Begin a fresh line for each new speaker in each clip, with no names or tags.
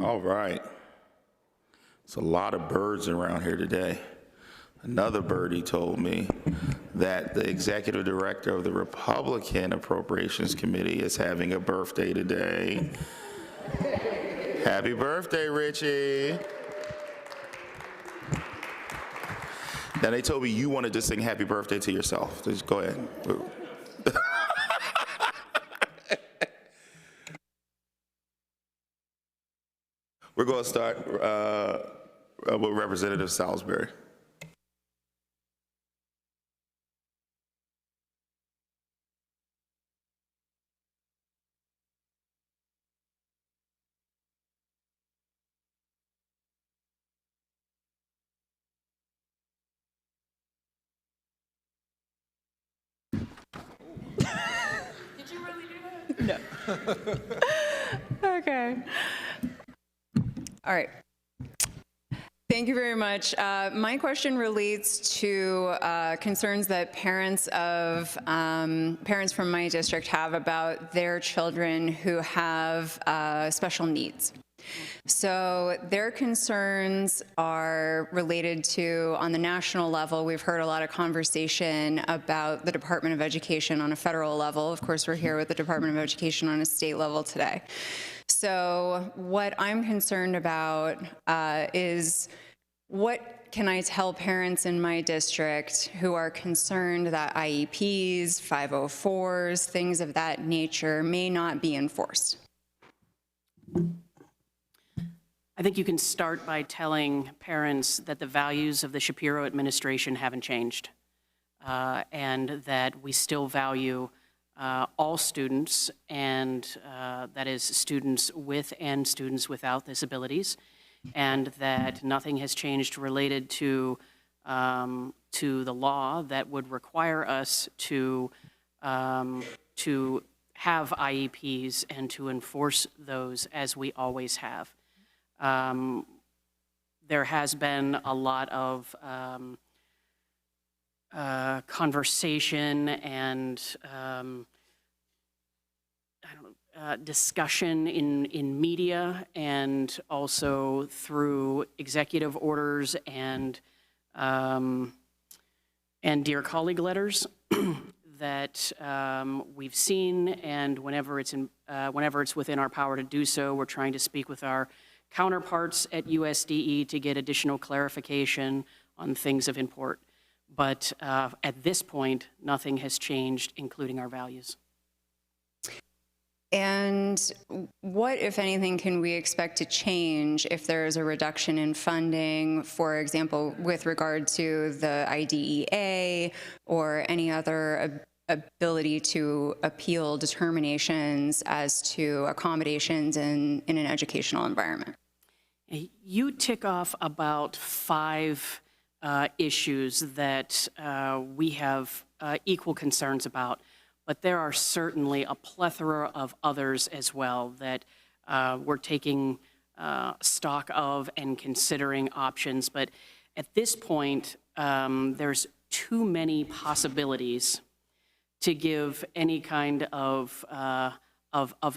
All right. There's a lot of birds around here today. Another birdie told me that the executive director of the Republican Appropriations Committee is having a birthday today. Happy birthday, Richie. Now, they told me you wanted to sing happy birthday to yourself. Just go ahead. We're going to start with Representative Salisbury.
Did you really do that? No. Okay. All right. Thank you very much. My question relates to concerns that parents from my district have about their children who have special needs. So their concerns are related to, on the national level, we've heard a lot of conversation about the Department of Education on a federal level. Of course, we're here with the Department of Education on a state level today. So what I'm concerned about is, what can I tell parents in my district who are concerned that IEPs, 504s, things of that nature may not be enforced?
I think you can start by telling parents that the values of the Shapiro administration haven't changed, and that we still value all students, and that is students with and students without disabilities, and that nothing has changed related to the law that would require us to have IEPs and to enforce those as we always have. There has been a lot of conversation and discussion in media, and also through executive orders and dear colleague letters that we've seen, and whenever it's within our power to do so, we're trying to speak with our counterparts at USDE to get additional clarification on things of import. But at this point, nothing has changed, including our values.
And what, if anything, can we expect to change if there is a reduction in funding, for example, with regard to the IDEA or any other ability to appeal determinations as to accommodations in an educational environment?
You tick off about 5 issues that we have equal concerns about, but there are certainly a plethora of others as well that we're taking stock of and considering options. But at this point, there's too many possibilities to give any kind of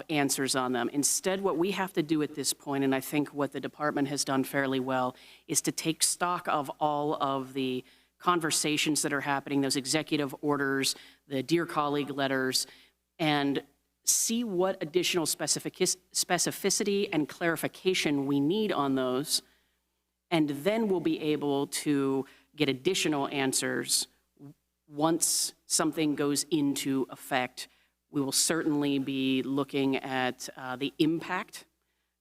answers on them. Instead, what we have to do at this point, and I think what the department has done fairly well, is to take stock of all of the conversations that are happening, those executive orders, the dear colleague letters, and see what additional specificity and clarification we need on those, and then we'll be able to get additional answers once something goes into effect. We will certainly be looking at the impact.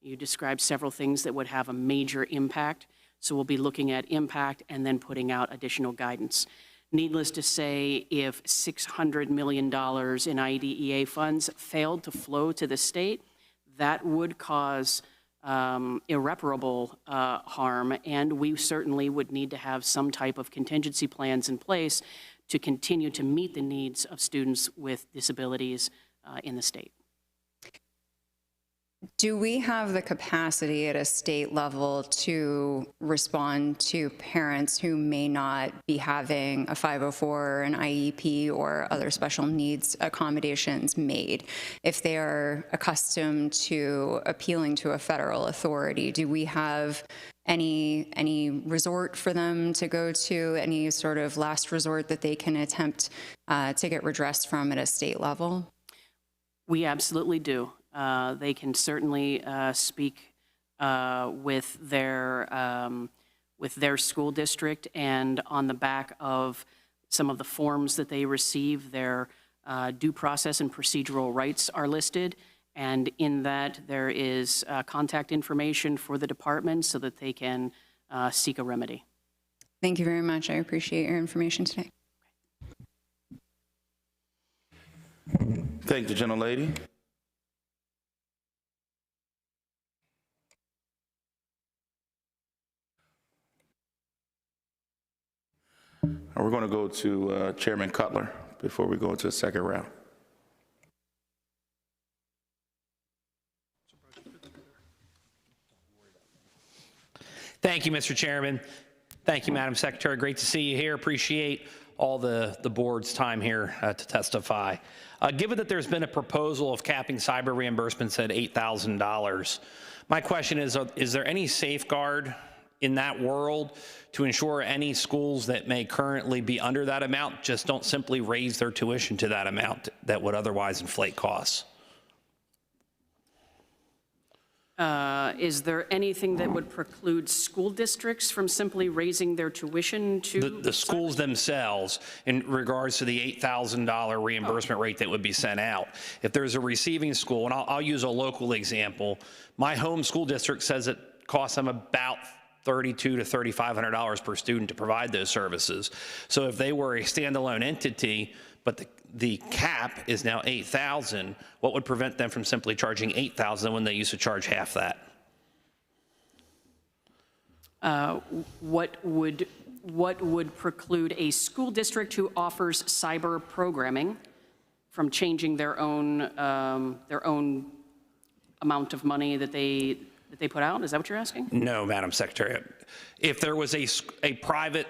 You described several things that would have a major impact. So we'll be looking at impact and then putting out additional guidance. Needless to say, if $600 million in IDEA funds failed to flow to the state, that would cause irreparable harm, and we certainly would need to have some type of contingency plans in place to continue to meet the needs of students with disabilities in the state.
Do we have the capacity at a state level to respond to parents who may not be having a 504, an IEP, or other special needs accommodations made? If they are accustomed to appealing to a federal authority, do we have any resort for them to go to, any sort of last resort that they can attempt to get redress from at a state level?
We absolutely do. They can certainly speak with their school district, and on the back of some of the forms that they receive, their due process and procedural rights are listed, and in that there is contact information for the department so that they can seek a remedy.
Thank you very much. I appreciate your information today.
Thank the gentlelady. We're going to go to Chairman Cutler before we go into the second round.
Thank you, Mr. Chairman. Thank you, Madam Secretary. Great to see you here. Appreciate all the board's time here to testify. Given that there's been a proposal of capping cyber reimbursements at $8,000, my question is there any safeguard in that world to ensure any schools that may currently be under that amount just don't simply raise their tuition to that amount that would otherwise inflate costs?
Is there anything that would preclude school districts from simply raising their tuition to?
The schools themselves, in regards to the $8,000 reimbursement rate that would be sent out. If there's a receiving school, and I'll use a local example, my home school district says it costs them about $3,200 to $3,500 per student to provide those services. So if they were a standalone entity, but the cap is now $8,000, what would prevent them from simply charging $8,000 when they used to charge half that?
What would preclude a school district who offers cyber programming from changing their own amount of money that they put out? Is that what you're asking?
No, Madam Secretary. If there was a private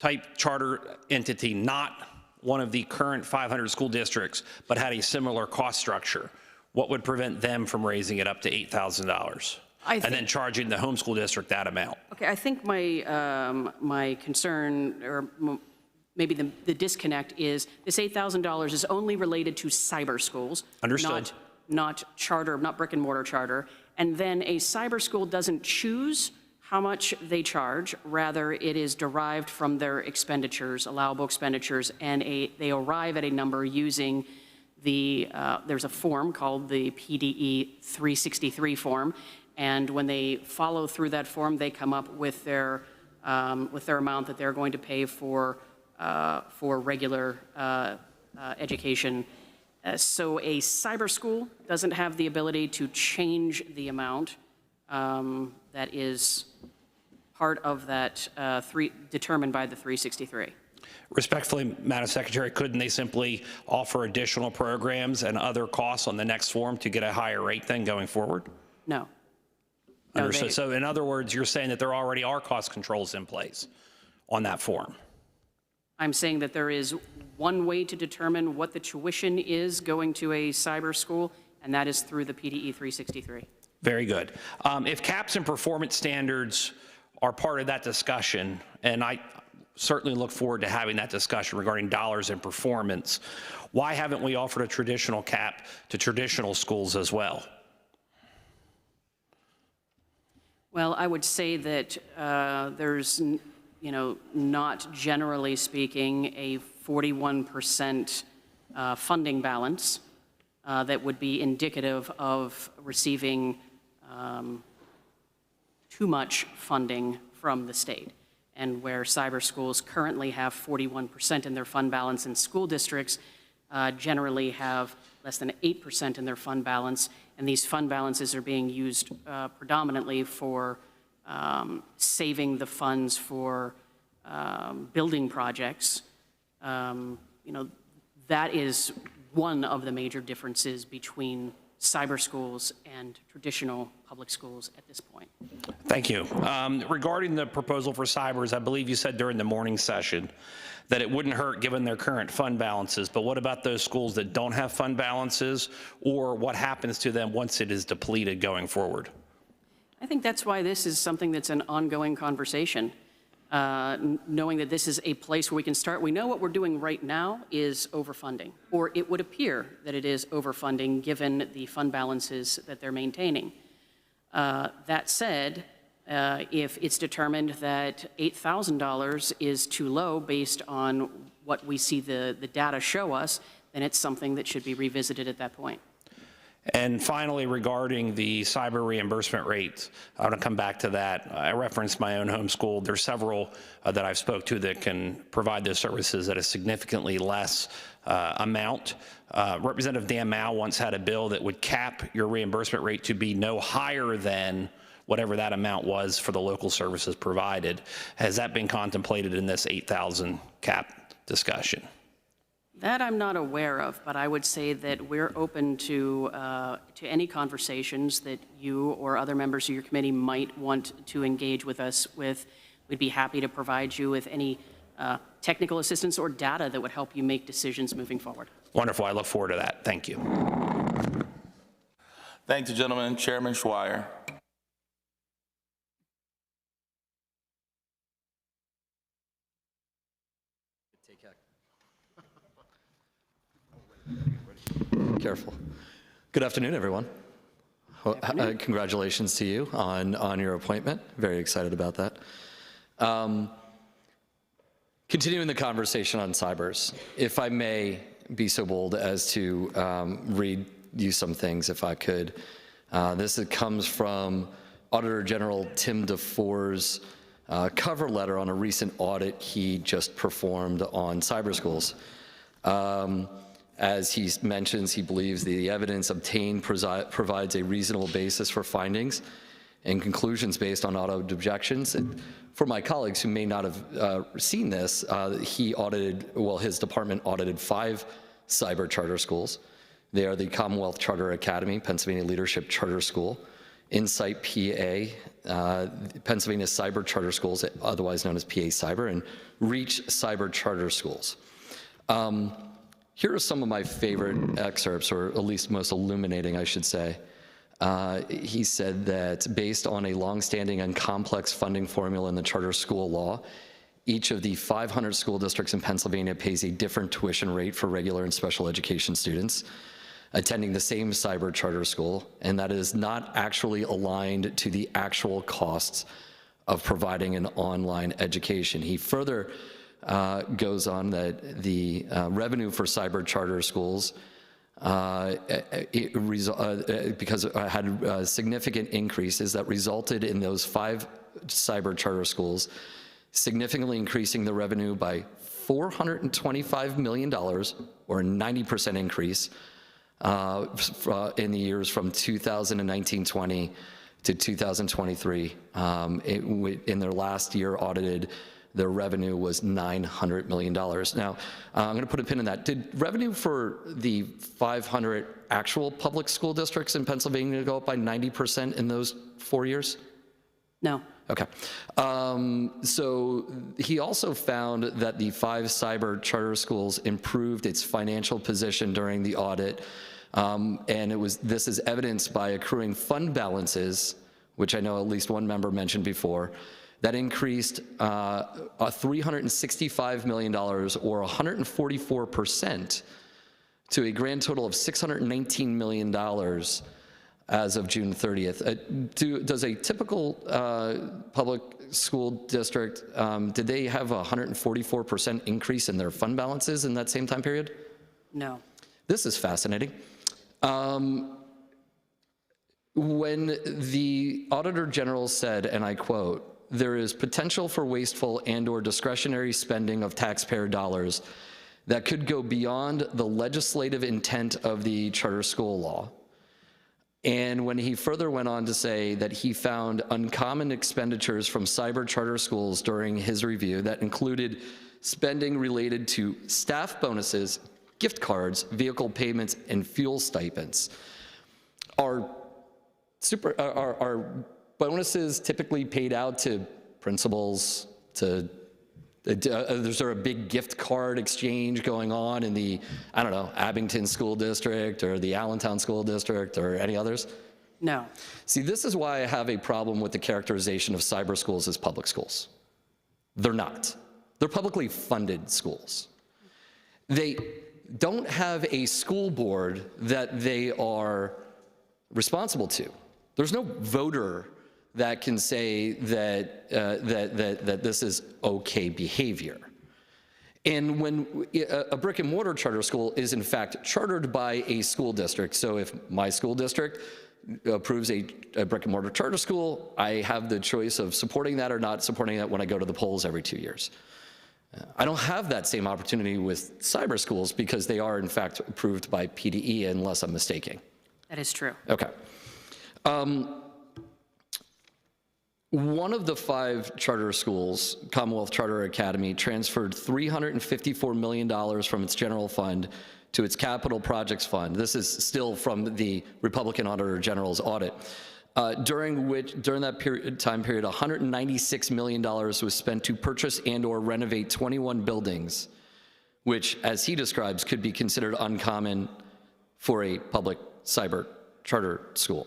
type charter entity, not one of the current 500 school districts, but had a similar cost structure, what would prevent them from raising it up to $8,000 and then charging the home school district that amount?
Okay, I think my concern, or maybe the disconnect, is this $8,000 is only related to cyber schools.
Understood.
Not charter, not brick and mortar charter. And then a cyber school doesn't choose how much they charge. Rather, it is derived from their expenditures, allowable expenditures, and they arrive at a number using there's a form called the PDE 363 form, and when they follow through that form, they come up with their amount that they're going to pay for regular education. So a cyber school doesn't have the ability to change the amount that is part of that determined by the 363.
Respectfully, Madam Secretary, couldn't they simply offer additional programs and other costs on the next form to get a higher rate then going forward?
No.
Understood. So in other words, you're saying that there already are cost controls in place on that form?
I'm saying that there is one way to determine what the tuition is going to a cyber school, and that is through the PDE 363.
Very good. If caps and performance standards are part of that discussion, and I certainly look forward to having that discussion regarding dollars and performance, why haven't we offered a traditional cap to traditional schools as well?
Well, I would say that there's, not generally speaking, a 41% funding balance that would be indicative of receiving too much funding from the state. And where cyber schools currently have 41% in their fund balance, and school districts generally have less than 8% in their fund balance, and these fund balances are being used predominantly for saving the funds for building projects. That is one of the major differences between cyber schools and traditional public schools at this point.
Thank you. Regarding the proposal for cybers, I believe you said during the morning session that it wouldn't hurt given their current fund balances, but what about those schools that don't have fund balances, or what happens to them once it is depleted going forward?
I think that's why this is something that's an ongoing conversation, knowing that this is a place where we can start. We know what we're doing right now is overfunding, or it would appear that it is overfunding given the fund balances that they're maintaining. That said, if it's determined that $8,000 is too low based on what we see the data show us, then it's something that should be revisited at that point.
And finally, regarding the cyber reimbursement rates, I want to come back to that. I referenced my own homeschool. There's several that I've spoke to that can provide those services at a significantly less amount. Representative Dan Mao once had a bill that would cap your reimbursement rate to be no higher than whatever that amount was for the local services provided. Has that been contemplated in this 8,000 cap discussion?
That I'm not aware of, but I would say that we're open to any conversations that you or other members of your committee might want to engage with us with. We'd be happy to provide you with any technical assistance or data that would help you make decisions moving forward.
Wonderful. I look forward to that. Thank you.
Thank you, gentlemen. Chairman Schweier.
Careful. Good afternoon, everyone. Congratulations to you on your appointment. Very excited about that. Continuing the conversation on cybers, if I may be so bold as to read you some things, if I could. This comes from Auditor General Tim DeFore's cover letter on a recent audit he just performed on cyber schools. As he mentions, he believes the evidence obtained provides a reasonable basis for findings and conclusions based on audit objections. And for my colleagues who may not have seen this, he audited, well, his department audited 5 cyber charter schools. They are the Commonwealth Charter Academy, Pennsylvania Leadership Charter School, Insight PA, Pennsylvania Cyber Charter Schools, otherwise known as PA Cyber, and Reach Cyber Charter Schools. Here are some of my favorite excerpts, or at least most illuminating, I should say. He said that based on a longstanding and complex funding formula in the charter school law, each of the 500 school districts in Pennsylvania pays a different tuition rate for regular and special education students attending the same cyber charter school, and that is not actually aligned to the actual costs of providing an online education. He further goes on that the revenue for cyber charter schools, because it had a significant increases that resulted in those 5 cyber charter schools significantly increasing the revenue by $425 million, or a 90% increase in the years from 2019-20 to 2023. In their last year audited, their revenue was $900 million. Now, I'm going to put a pin in that. Did revenue for the 500 actual public school districts in Pennsylvania go up by 90% in those 4 years?
No.
Okay. So he also found that the 5 cyber charter schools improved its financial position during the audit, and this is evidenced by accruing fund balances, which I know at least one member mentioned before, that increased $365 million, or 144%, to a grand total of $619 million as of June 30th. Does a typical public school district, did they have a 144% increase in their fund balances in that same time period?
No.
This is fascinating. When the Auditor General said, and I quote, "There is potential for wasteful and/or discretionary spending of taxpayer dollars that could go beyond the legislative intent of the charter school law." And when he further went on to say that he found uncommon expenditures from cyber charter schools during his review that included spending related to staff bonuses, gift cards, vehicle payments, and fuel stipends. Are bonuses typically paid out to principals, is there a big gift card exchange going on in the, I don't know, Abington School District or the Allentown School District or any others?
No.
See, this is why I have a problem with the characterization of cyber schools as public schools. They're not. They're publicly funded schools. They don't have a school board that they are responsible to. There's no voter that can say that, that this is okay behavior. And when a brick and mortar charter school is in fact chartered by a school district, so if my school district approves a brick and mortar charter school, I have the choice of supporting that or not supporting that when I go to the polls every 2 years. I don't have that same opportunity with cyber schools because they are in fact approved by PDE unless I'm mistaken.
That is true.
Okay. One of the 5 charter schools, Commonwealth Charter Academy, transferred $354 million from its general fund to its capital projects fund. This is still from the Republican Auditor General's audit. During that time period, $196 million was spent to purchase and/or renovate 21 buildings, which, as he describes, could be considered uncommon for a public cyber charter school.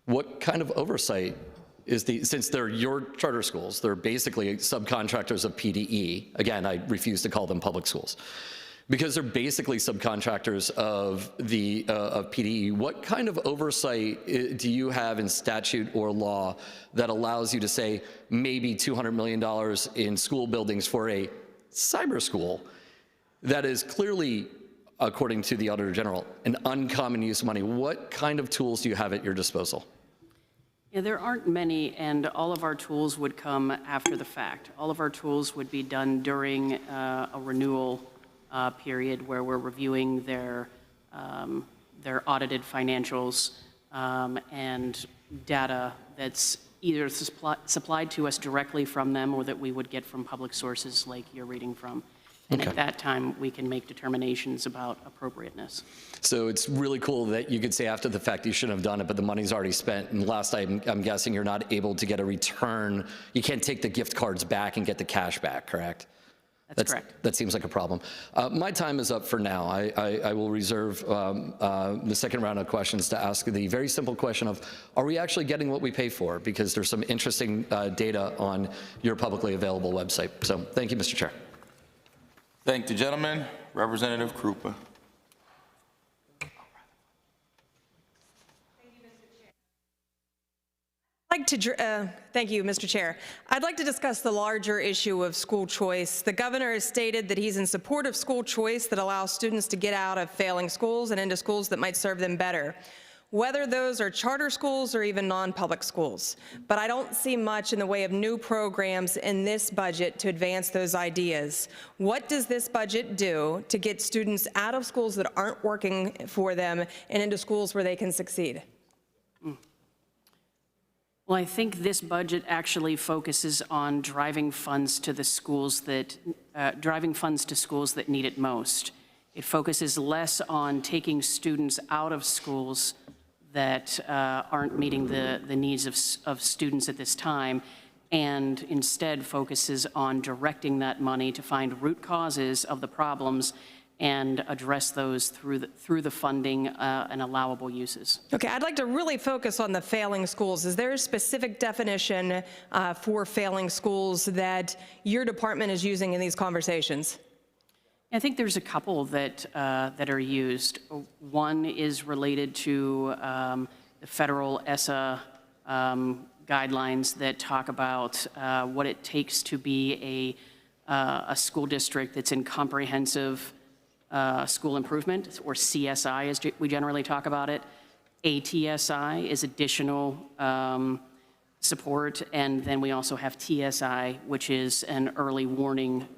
What kind of oversight is since they're your charter schools, they're basically subcontractors of PDE. Again, I refuse to call them public schools. Because they're basically subcontractors of PDE, what kind of oversight do you have in statute or law that allows you to say maybe $200 million in school buildings for a cyber school that is clearly, according to the Auditor General, an uncommon use of money? What kind of tools do you have at your disposal?
Yeah, there aren't many, and all of our tools would come after the fact. All of our tools would be done during a renewal period where we're reviewing their audited financials and data that's either supplied to us directly from them or that we would get from public sources like you're reading from. And at that time, we can make determinations about appropriateness.
So it's really cool that you could say after the fact you shouldn't have done it, but the money's already spent. And last I'm guessing you're not able to get a return. You can't take the gift cards back and get the cash back, correct?
That's correct.
That seems like a problem. My time is up for now. I will reserve the second round of questions to ask the very simple question of, are we actually getting what we pay for? Because there's some interesting data on your publicly available website. So thank you, Mr. Chair.
Thank the gentleman. Representative Krupa.
Thank you, Mr. Chair. I'd like to discuss the larger issue of school choice. The governor has stated that he's in support of school choice that allows students to get out of failing schools and into schools that might serve them better, whether those are charter schools or even non-public schools. But I don't see much in the way of new programs in this budget to advance those ideas. What does this budget do to get students out of schools that aren't working for them and into schools where they can succeed?
Well, I think this budget actually focuses on driving funds to the schools that, need it most. It focuses less on taking students out of schools that aren't meeting the needs of students at this time, and instead focuses on directing that money to find root causes of the problems and address those through the funding and allowable uses.
Okay, I'd like to really focus on the failing schools. Is there a specific definition for failing schools that your department is using in these conversations?
I think there's a couple that are used. One is related to the federal ESSA guidelines that talk about what it takes to be a school district that's in comprehensive school improvement, or CSI as we generally talk about it. ATSI is additional support, and then we also have TSI, which is an early warning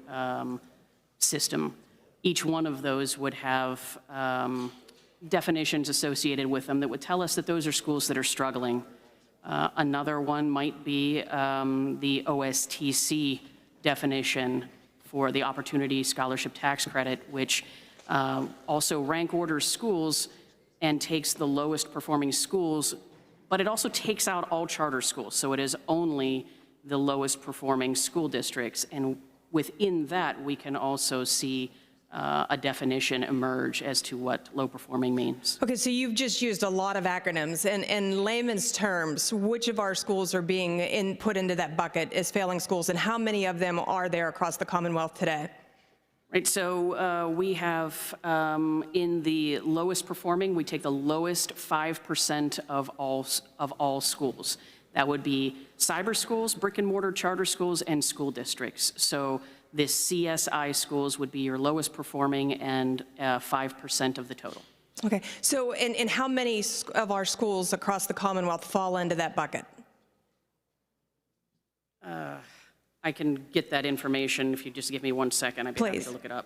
system. Each one of those would have definitions associated with them that would tell us that those are schools that are struggling. Another one might be the OSTC definition for the Opportunity Scholarship Tax Credit, which also rank orders schools and takes the lowest performing schools, but it also takes out all charter schools. So it is only the lowest performing school districts. And within that, we can also see a definition emerge as to what low performing means.
Okay, so you've just used a lot of acronyms. And in layman's terms, which of our schools are being put into that bucket as failing schools, and how many of them are there across the Commonwealth today?
Right, so we have in the lowest performing, we take the lowest 5% of all schools. That would be cyber schools, brick and mortar charter schools, and school districts. So the CSI schools would be your lowest performing and 5% of the total.
Okay, so and how many of our schools across the Commonwealth fall into that bucket?
I can get that information if you just give me 1 second. I'd be happy
Please.
to look it up.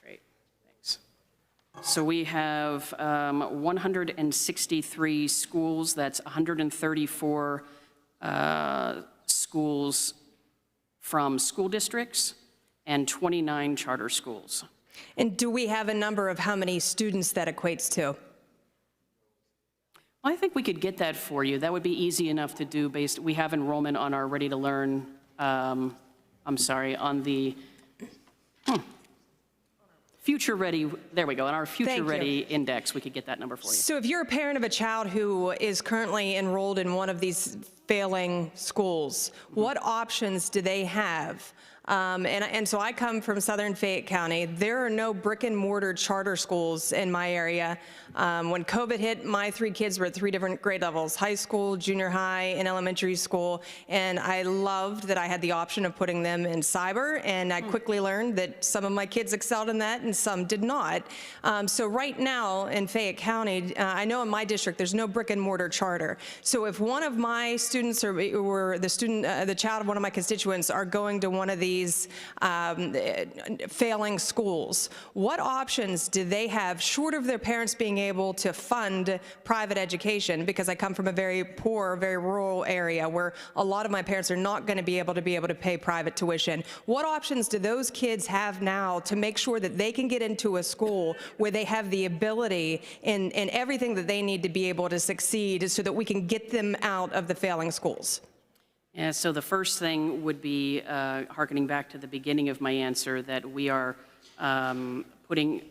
Great, thanks. So we have 163 schools. That's 134 schools from school districts and 29 charter schools.
And do we have a number of how many students that equates to?
Well, I think we could get that for you. That would be easy enough to do based, we have enrollment on our Ready to Learn, on the Future Ready, there we go, on our Future Ready index, we could get that number for you.
So if you're a parent of a child who is currently enrolled in one of these failing schools, what options do they have? And so I come from Southern Fayette County. There are no brick and mortar charter schools in my area. When COVID hit, my 3 kids were at 3 different grade levels, high school, junior high, and elementary school. And I loved that I had the option of putting them in cyber. And I quickly learned that some of my kids excelled in that and some did not. So right now in Fayette County, I know in my district, there's no brick and mortar charter. So if one of my students or the child of one of my constituents are going to one of these failing schools, what options do they have short of their parents being able to fund private education? Because I come from a very poor, very rural area where a lot of my parents are not going to be able to pay private tuition. What options do those kids have now to make sure that they can get into a school where they have the ability and everything that they need to be able to succeed so that we can get them out of the failing schools?
Yeah, so the first thing would be, hearkening back to the beginning of my answer, that we are putting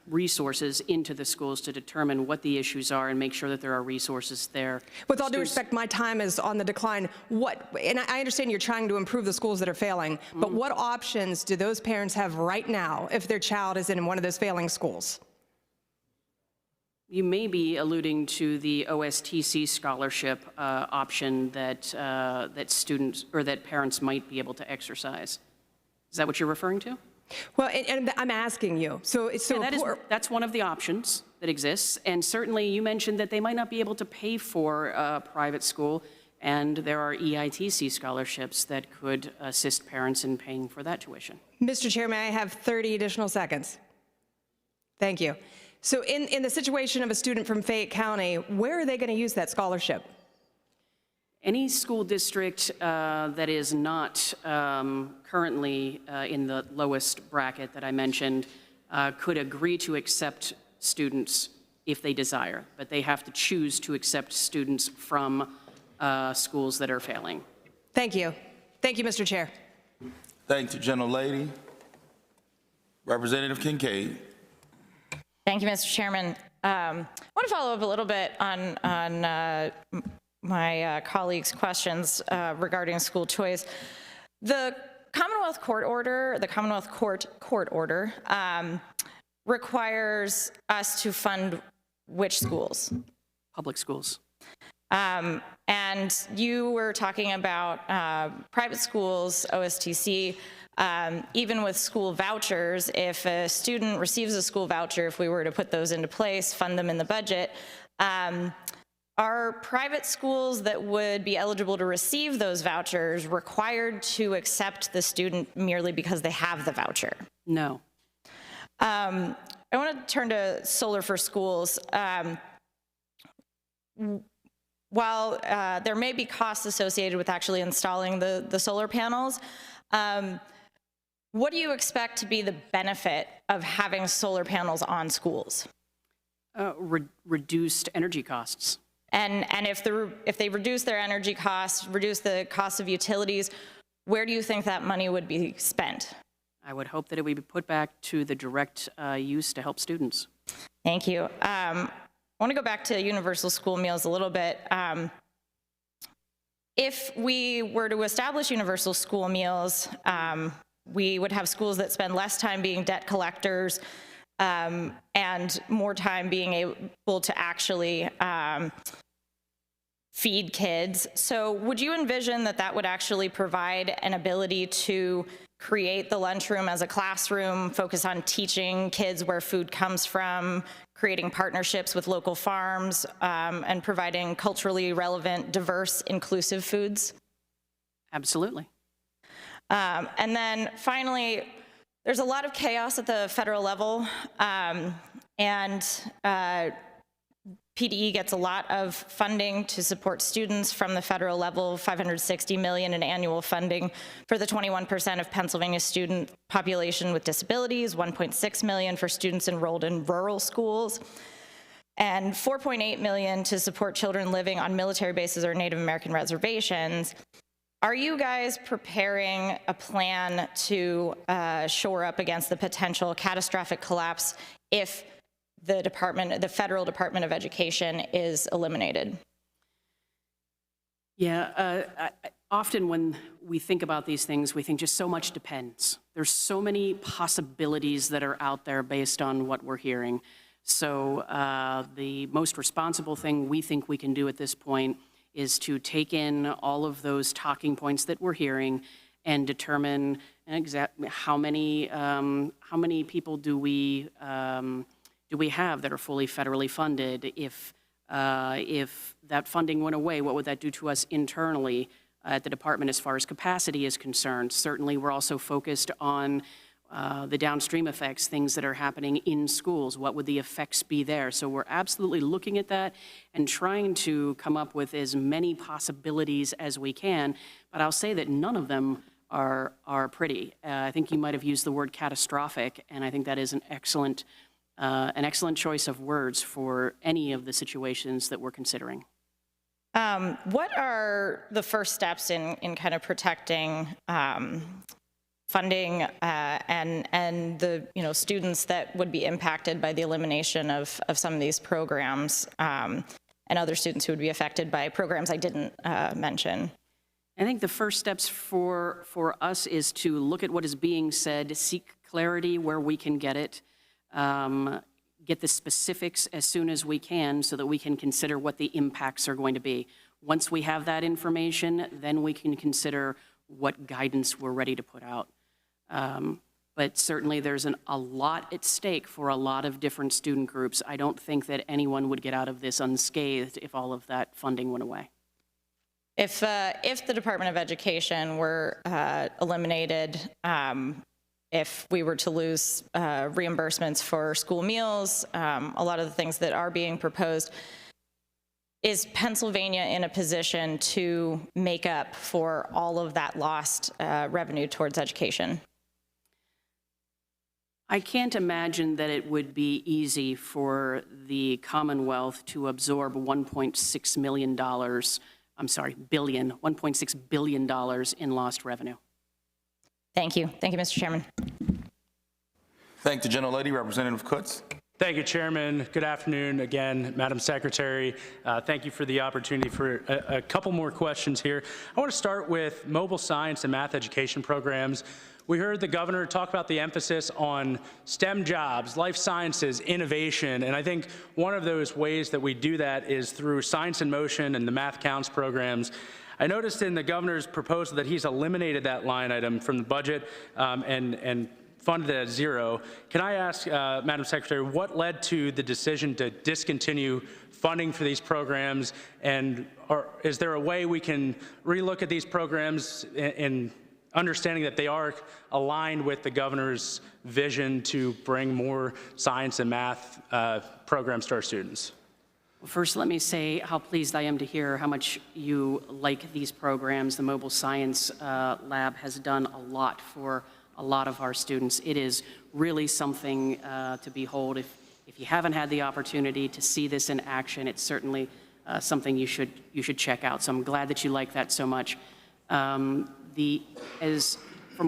resources into the schools to determine what the issues are and make sure that there are resources there.
With all due respect, my time is on the decline. And I understand you're trying to improve the schools that are failing, but what options do those parents have right now if their child is in one of those failing schools?
You may be alluding to the OSTC scholarship option that students or that parents might be able to exercise. Is that what you're referring to?
Well, and I'm asking you.
That's one of the options that exists. And certainly you mentioned that they might not be able to pay for a private school, and there are EITC scholarships that could assist parents in paying for that tuition.
Mr. Chair, may I have 30 additional seconds? Thank you. So in the situation of a student from Fayette County, where are they going to use that scholarship?
Any school district that is not currently in the lowest bracket that I mentioned could agree to accept students if they desire, but they have to choose to accept students from schools that are failing.
Thank you. Thank you, Mr. Chair.
Thank the gentlelady. Representative Kincaid.
Thank you, Mr. Chairman. I want to follow up a little bit on my colleagues' questions regarding school choice. The Commonwealth Court order, requires us to fund which schools?
Public schools.
And you were talking about private schools, OSTC. Even with school vouchers, if a student receives a school voucher, if we were to put those into place, fund them in the budget, are private schools that would be eligible to receive those vouchers required to accept the student merely because they have the voucher?
No.
I want to turn to Solar for Schools. While there may be costs associated with actually installing the solar panels, what do you expect to be the benefit of having solar panels on schools?
Reduced energy costs.
And if they reduce their energy costs, reduce the cost of utilities, where do you think that money would be spent?
I would hope that it would be put back to the direct use to help students.
Thank you. I want to go back to universal school meals a little bit. If we were to establish universal school meals, we would have schools that spend less time being debt collectors and more time being able to actually feed kids. So would you envision that that would actually provide an ability to create the lunchroom as a classroom, focus on teaching kids where food comes from, creating partnerships with local farms, and providing culturally relevant, diverse, inclusive foods?
Absolutely.
And then finally, there's a lot of chaos at the federal level, and PDE gets a lot of funding to support students from the federal level, $560 million in annual funding for the 21% of Pennsylvania student population with disabilities, $1.6 million for students enrolled in rural schools, and $4.8 million to support children living on military bases or Native American reservations. Are you guys preparing a plan to shore up against the potential catastrophic collapse if the federal Department of Education is eliminated?
Yeah, often when we think about these things, we think just so much depends. There's so many possibilities that are out there based on what we're hearing. So the most responsible thing we think we can do at this point is to take in all of those talking points that we're hearing and determine exactly how many people do we have that are fully federally funded. If that funding went away, what would that do to us internally at the department as far as capacity is concerned? Certainly, we're also focused on the downstream effects, things that are happening in schools. What would the effects be there? So we're absolutely looking at that and trying to come up with as many possibilities as we can. But I'll say that none of them are pretty. I think you might have used the word catastrophic, and I think that is an excellent choice of words for any of the situations that we're considering.
What are the first steps in kind of protecting funding and the students that would be impacted by the elimination of some of these programs and other students who would be affected by programs I didn't mention?
I think the first steps for us is to look at what is being said, seek clarity where we can get it, get the specifics as soon as we can so that we can consider what the impacts are going to be. Once we have that information, then we can consider what guidance we're ready to put out. But certainly there's a lot at stake for a lot of different student groups. I don't think that anyone would get out of this unscathed if all of that funding went away.
If the Department of Education were eliminated, if we were to lose reimbursements for school meals, a lot of the things that are being proposed, is Pennsylvania in a position to make up for all of that lost revenue towards education?
I can't imagine that it would be easy for the Commonwealth to absorb $1.6 billion in lost revenue.
Thank you. Thank you, Mr. Chairman.
Thank the gentlelady, Representative Kutz.
Thank you, Chairman. Good afternoon again, Madam Secretary. Thank you for the opportunity for a couple more questions here. I want to start with mobile science and math education programs. We heard the governor talk about the emphasis on STEM jobs, life sciences, innovation, and I think one of those ways that we do that is through Science in Motion and the Math Counts programs. I noticed in the governor's proposal that he's eliminated that line item from the budget and funded it at zero. Can I ask, Madam Secretary, what led to the decision to discontinue funding for these programs, and is there a way we can relook at these programs in understanding that they are aligned with the governor's vision to bring more science and math programs to our students?
Well, first, let me say how pleased I am to hear how much you like these programs. The Mobile Science Lab has done a lot for a lot of our students. It is really something to behold. If you haven't had the opportunity to see this in action, it's certainly something you should check out. So I'm glad that you like that so much. From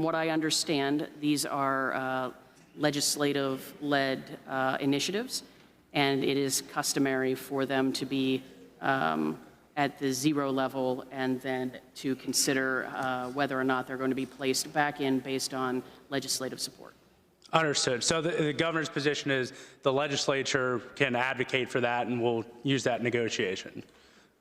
what I understand, these are legislative-led initiatives, and it is customary for them to be at the 0 level and then to consider whether or not they're going to be placed back in based on legislative support.
Understood. So the governor's position is the legislature can advocate for that, and we'll use that negotiation.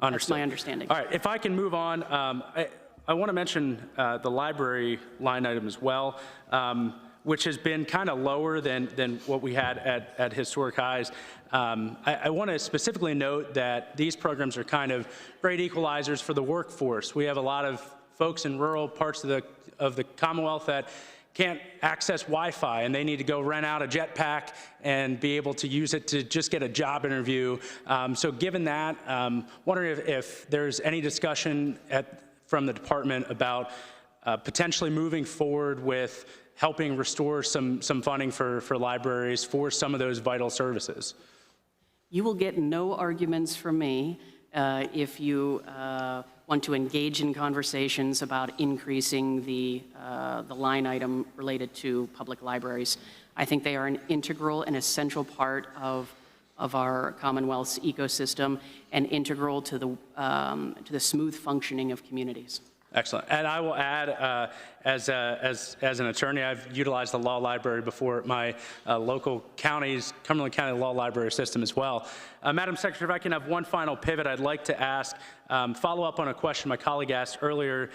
Understood.
That's my understanding.
All right, if I can move on, I want to mention the library line item as well, which has been kind of lower than what we had at historic highs. I want to specifically note that these programs are kind of great equalizers for the workforce. We have a lot of folks in rural parts of the Commonwealth that can't access Wi-Fi, and they need to go rent out a jetpack and be able to use it to just get a job interview. So given that, wondering if there's any discussion from the department about potentially moving forward with helping restore some funding for libraries for some of those vital services.
You will get no arguments from me if you want to engage in conversations about increasing the line item related to public libraries. I think they are an integral and essential part of our Commonwealth's ecosystem and integral to the smooth functioning of communities.
Excellent. And I will add, as an attorney, I've utilized the law library before at my local county's, Cumberland County Law Library system as well. Madam Secretary, if I can have one final pivot, I'd like to ask, follow up on a question my colleague asked earlier.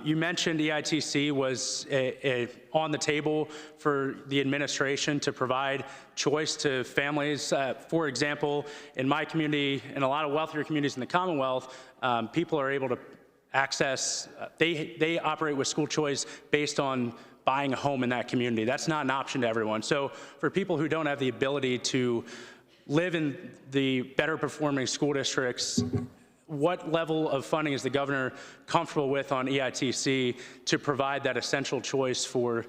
You mentioned EITC was on the table for the administration to provide choice to families. For example, in my community and a lot of wealthier communities in the Commonwealth, people are able to access, they operate with school choice based on buying a home in that community. That's not an option to everyone. So for people who don't have the ability to live in the better performing school districts, what level of funding is the governor comfortable with on EITC to provide that essential choice for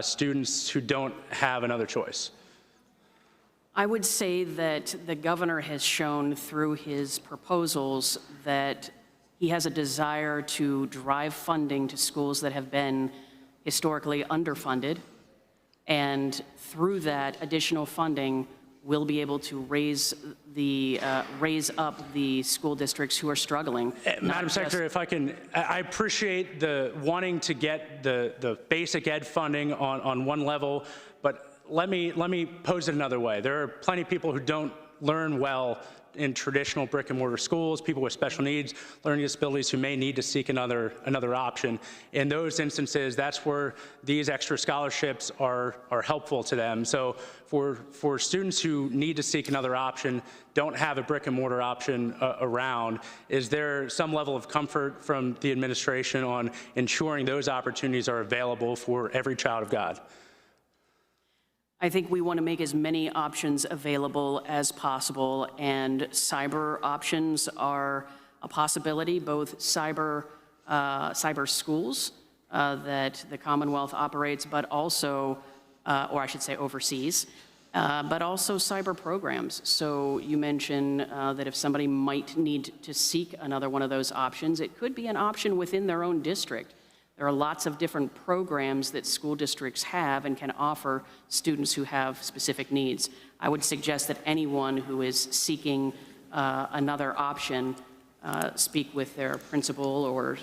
students who don't have another choice?
I would say that the governor has shown through his proposals that he has a desire to drive funding to schools that have been historically underfunded, and through that additional funding, we'll be able to raise up the school districts who are struggling.
Madam Secretary, if I can, I appreciate the wanting to get the basic ed funding on one level, but let me pose it another way. There are plenty of people who don't learn well in traditional brick and mortar schools, people with special needs, learning disabilities who may need to seek another option. In those instances, that's where these extra scholarships are helpful to them. So for students who need to seek another option, don't have a brick and mortar option around, is there some level of comfort from the administration on ensuring those opportunities are available for every child of God?
I think we want to make as many options available as possible, and cyber options are a possibility, both cyber schools that the Commonwealth operates, but also, or I should say overseas, but also cyber programs. So you mentioned that if somebody might need to seek another one of those options, it could be an option within their own district. There are lots of different programs that school districts have and can offer students who have specific needs. I would suggest that anyone who is seeking another option speak with their principal or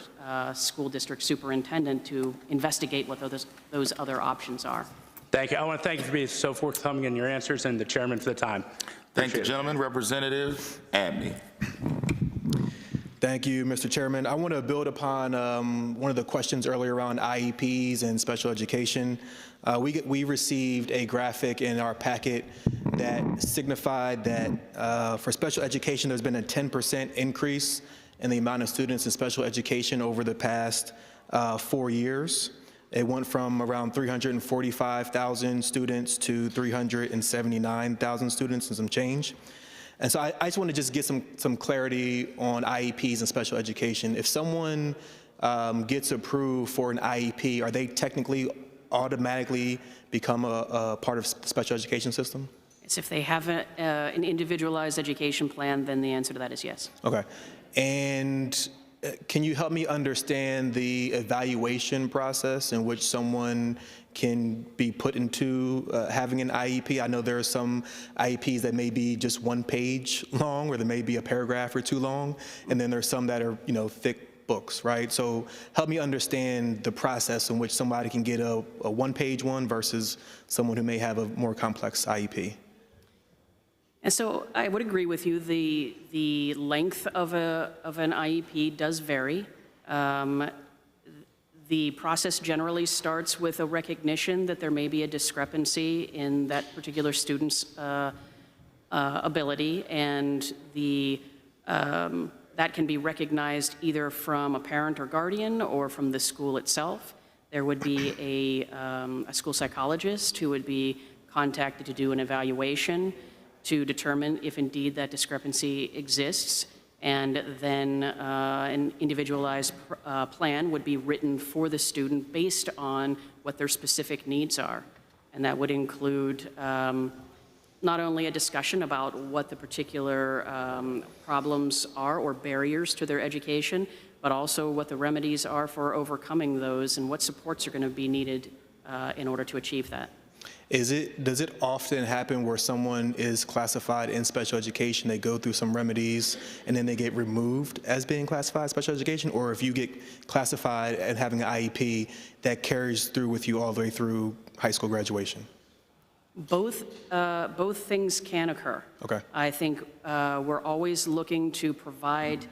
school district superintendent to investigate what those other options are.
Thank you. I want to thank you for being so forthcoming in your answers, and the chairman for the time.
Thank you, gentlemen. Representative Abney.
Thank you, Mr. Chairman. I want to build upon one of the questions earlier around IEPs and special education. We received a graphic in our packet that signified that for special education, there's been a 10% increase in the amount of students in special education over the past 4 years. It went from around 345,000 students to 379,000 students and some change. And so I just want to just get some clarity on IEPs and special education. If someone gets approved for an IEP, are they technically automatically become a part of the special education system?
So if they have an individualized education plan, then the answer to that is yes.
Okay. And can you help me understand the evaluation process in which someone can be put into having an IEP? I know there are some IEPs that may be just 1 page long, or there may be a paragraph or 2 long, and then there's some that are, thick books, right? So help me understand the process in which somebody can get a 1-page one versus someone who may have a more complex IEP.
And so I would agree with you. The length of an IEP does vary. The process generally starts with a recognition that there may be a discrepancy in that particular student's ability, and that can be recognized either from a parent or guardian or from the school itself. There would be a school psychologist who would be contacted to do an evaluation to determine if indeed that discrepancy exists, and then an individualized plan would be written for the student based on what their specific needs are. And that would include not only a discussion about what the particular problems are or barriers to their education, but also what the remedies are for overcoming those and what supports are going to be needed in order to achieve that.
Does it often happen where someone is classified in special education, they go through some remedies, and then they get removed as being classified special education? Or if you get classified and having an IEP, that carries through with you all the way through high school graduation?
Both things can occur.
Okay.
I think we're always looking to provide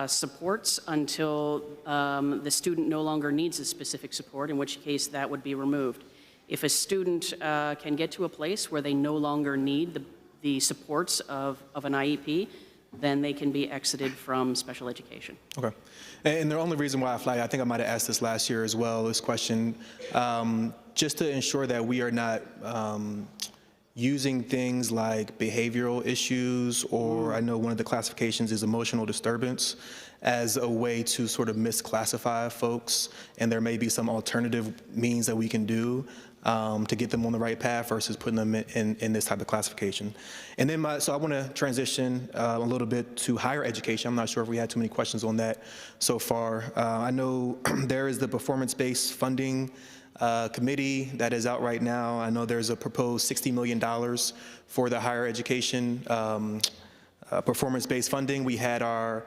supports until the student no longer needs a specific support, in which case that would be removed. If a student can get to a place where they no longer need the supports of an IEP, then they can be exited from special education.
Okay. And the only reason why I think I might have asked this last year as well, this question, just to ensure that we are not using things like behavioral issues, or I know one of the classifications is emotional disturbance, as a way to sort of misclassify folks, and there may be some alternative means that we can do to get them on the right path versus putting them in this type of classification. And then so I want to transition a little bit to higher education. I'm not sure if we had too many questions on that so far. I know there is the performance-based funding committee that is out right now. I know there's a proposed $60 million for the higher education performance-based funding. We had our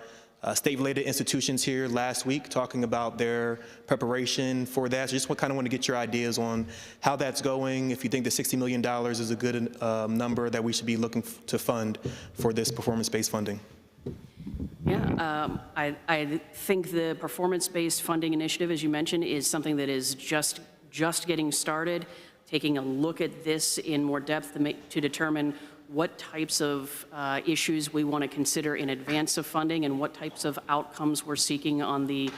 state-related institutions here last week talking about their preparation for that. So just kind of want to get your ideas on how that's going, if you think the $60 million is a good number that we should be looking to fund for this performance-based funding.
Yeah, I think the performance-based funding initiative, as you mentioned, is something that is just getting started, taking a look at this in more depth to determine what types of issues we want to consider in advance of funding and what types of outcomes we're seeking on the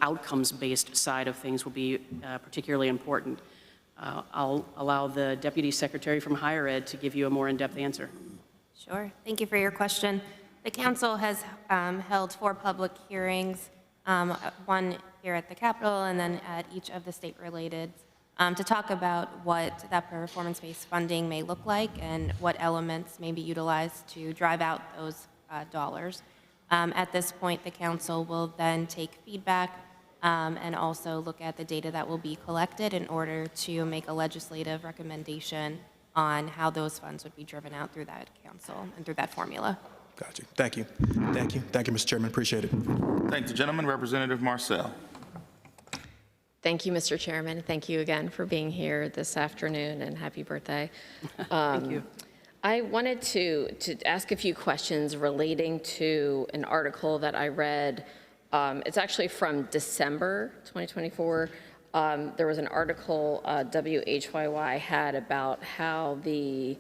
outcomes-based side of things will be particularly important. I'll allow the Deputy Secretary from Higher Ed to give you a more in-depth answer.
Sure. Thank you for your question. The Council has held 4 public hearings, one here at the Capitol and then at each of the state-related, to talk about what that performance-based funding may look like and what elements may be utilized to drive out those dollars. At this point, the Council will then take feedback and also look at the data that will be collected in order to make a legislative recommendation on how those funds would be driven out through that Council and through that formula.
Got you. Thank you. Thank you. Thank you, Mr. Chairman. Appreciate it.
Thank the gentleman. Representative Marcel.
Thank you, Mr. Chairman. Thank you again for being here this afternoon, and happy birthday.
Thank you.
I wanted to ask a few questions relating to an article that I read. It's actually from December 2024. There was an article WHYY had about how the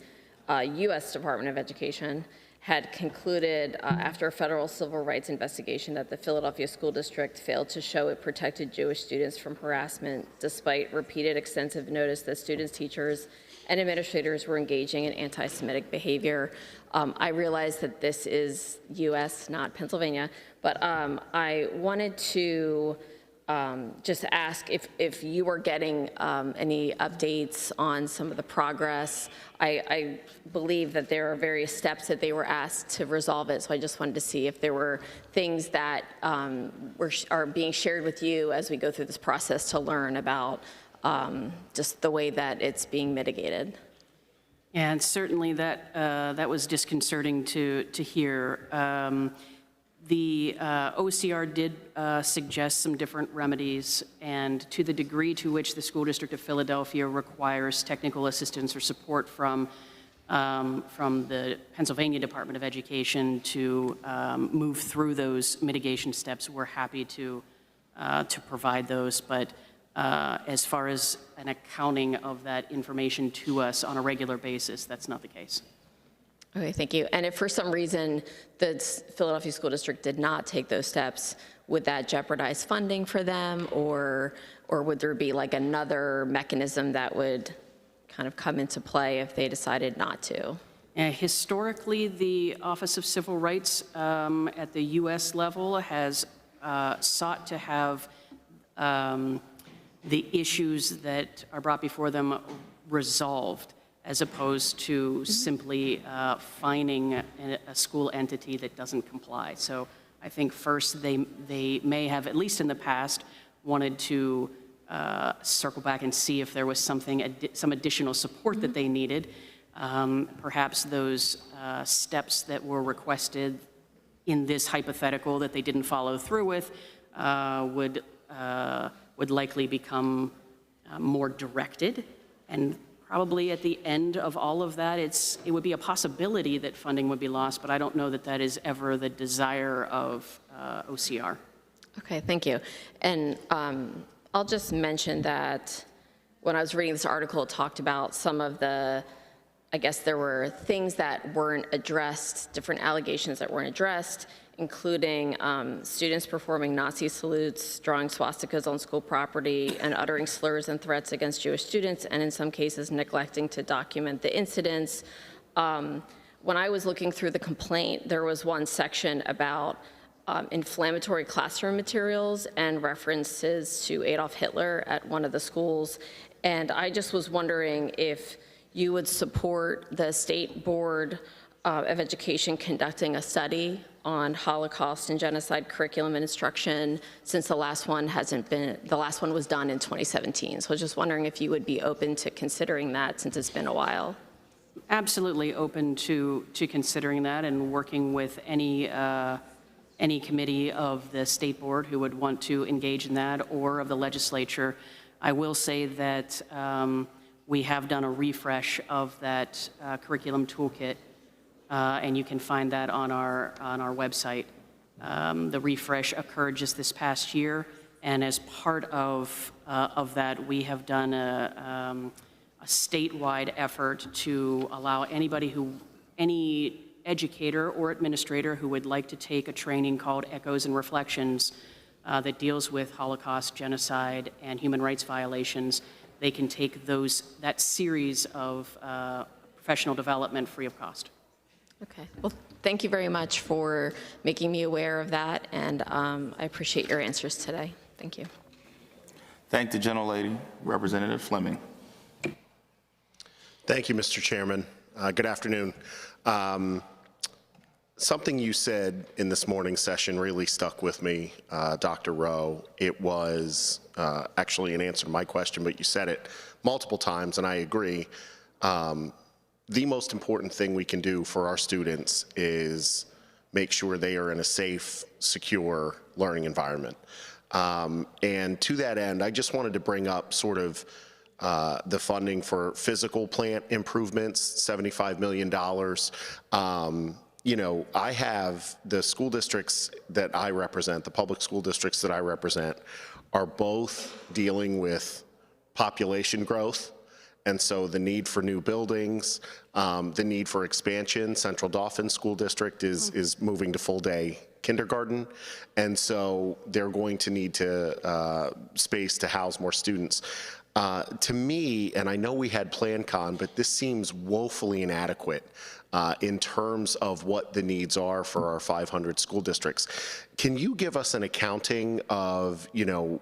U.S. Department of Education had concluded after a federal civil rights investigation that the Philadelphia School District failed to show it protected Jewish students from harassment despite repeated extensive notice that students, teachers, and administrators were engaging in anti-Semitic behavior. I realize that this is U.S., not Pennsylvania, but I wanted to just ask if you are getting any updates on some of the progress. I believe that there are various steps that they were asked to resolve it, so I just wanted to see if there were things that are being shared with you as we go through this process to learn about just the way that it's being mitigated.
And certainly that was disconcerting to hear. The OCR did suggest some different remedies, and to the degree to which the School District of Philadelphia requires technical assistance or support from the Pennsylvania Department of Education to move through those mitigation steps, we're happy to provide those. But as far as an accounting of that information to us on a regular basis, that's not the case.
Okay, thank you. And if for some reason the Philadelphia School District did not take those steps, would that jeopardize funding for them, or would there be like another mechanism that would kind of come into play if they decided not to?
Historically, the Office of Civil Rights at the U.S. level has sought to have the issues that are brought before them resolved, as opposed to simply fining a school entity that doesn't comply. So I think first they may have, at least in the past, wanted to circle back and see if there was some additional support that they needed. Perhaps those steps that were requested in this hypothetical that they didn't follow through with would likely become more directed, and probably at the end of all of that, it would be a possibility that funding would be lost, but I don't know that that is ever the desire of OCR.
Okay, thank you. And I'll just mention that when I was reading this article, it talked about some of the, I guess there were things that weren't addressed, different allegations that weren't addressed, including students performing Nazi salutes, drawing swastikas on school property, and uttering slurs and threats against Jewish students, and in some cases neglecting to document the incidents. When I was looking through the complaint, there was one section about inflammatory classroom materials and references to Adolf Hitler at one of the schools, and I just was wondering if you would support the State Board of Education conducting a study on Holocaust and genocide curriculum and instruction, since the last one was done in 2017. So I was just wondering if you would be open to considering that, since it's been a while.
Absolutely open to considering that and working with any committee of the State Board who would want to engage in that, or of the legislature. I will say that we have done a refresh of that curriculum toolkit, and you can find that on our website. The refresh occurred just this past year, and as part of that, we have done a statewide effort to allow any educator or administrator who would like to take a training called Echoes and Reflections that deals with Holocaust, genocide, and human rights violations. They can take that series of professional development free of cost.
Okay, well, thank you very much for making me aware of that, and I appreciate your answers today. Thank you.
Thank the gentlelady, Representative Fleming.
Thank you, Mr. Chairman. Good afternoon. Something you said in this morning's session really stuck with me, Dr. Rowe. It was actually an answer to my question, but you said it multiple times, and I agree. The most important thing we can do for our students is make sure they are in a safe, secure learning environment. And to that end, I just wanted to bring up sort of the funding for physical plant improvements, $75 million. You know, I have the school districts that I represent, the public school districts that I represent, are both dealing with population growth. And so the need for new buildings, the need for expansion. Central Dauphin School District is moving to full-day kindergarten. And so they're going to need space to house more students. To me, and I know we had PlanCon, but this seems woefully inadequate in terms of what the needs are for our 500 school districts. Can you give us an accounting of, you know,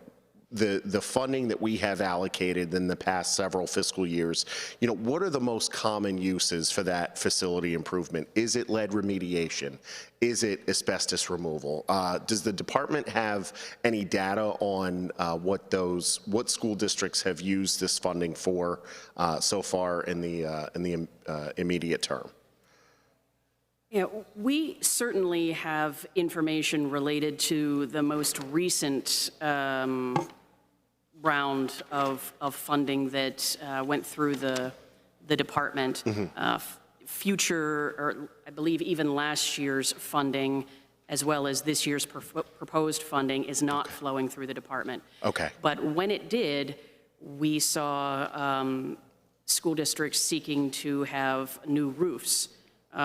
the funding that we have allocated in the past several fiscal years, what are the most common uses for that facility improvement? Is it lead remediation? Is it asbestos removal? Does the department have any data on what school districts have used this funding for so far in the immediate term?
Yeah, we certainly have information related to the most recent round of funding that went through the department. Future, or I believe even last year's funding, as well as this year's proposed funding, is not flowing through the department.
Okay.
But when it did, we saw school districts seeking to have new roofs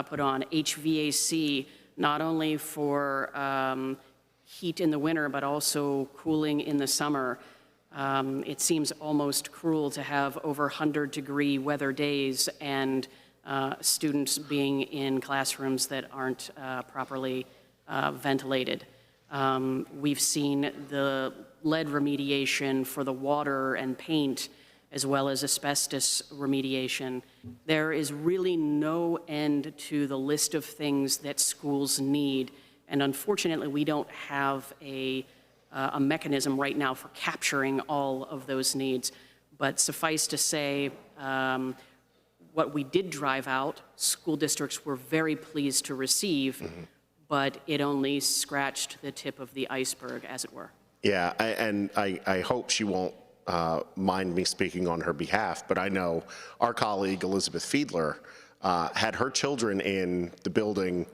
put on, HVAC, not only for heat in the winter, but also cooling in the summer. It seems almost cruel to have over 100-degree weather days and students being in classrooms that aren't properly ventilated. We've seen the lead remediation for the water and paint, as well as asbestos remediation. There is really no end to the list of things that schools need, and unfortunately, we don't have a mechanism right now for capturing all of those needs. But suffice to say, what we did drive out, school districts were very pleased to receive, but it only scratched the tip of the iceberg, as it were.
Yeah, I hope she won't mind me speaking on her behalf, but I know our colleague Elizabeth Fiedler had her children in the building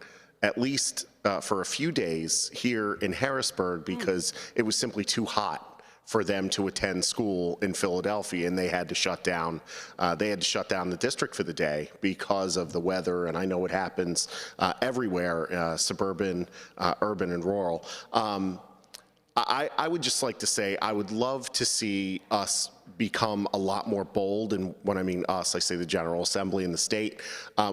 at least for a few days here in Harrisburg because it was simply too hot for them to attend school in Philadelphia, and they had to shut down. The district for the day because of the weather, and I know it happens everywhere, suburban, urban, and rural. I would just like to say I would love to see us become a lot more bold, and when I mean us, I say the General Assembly and the state.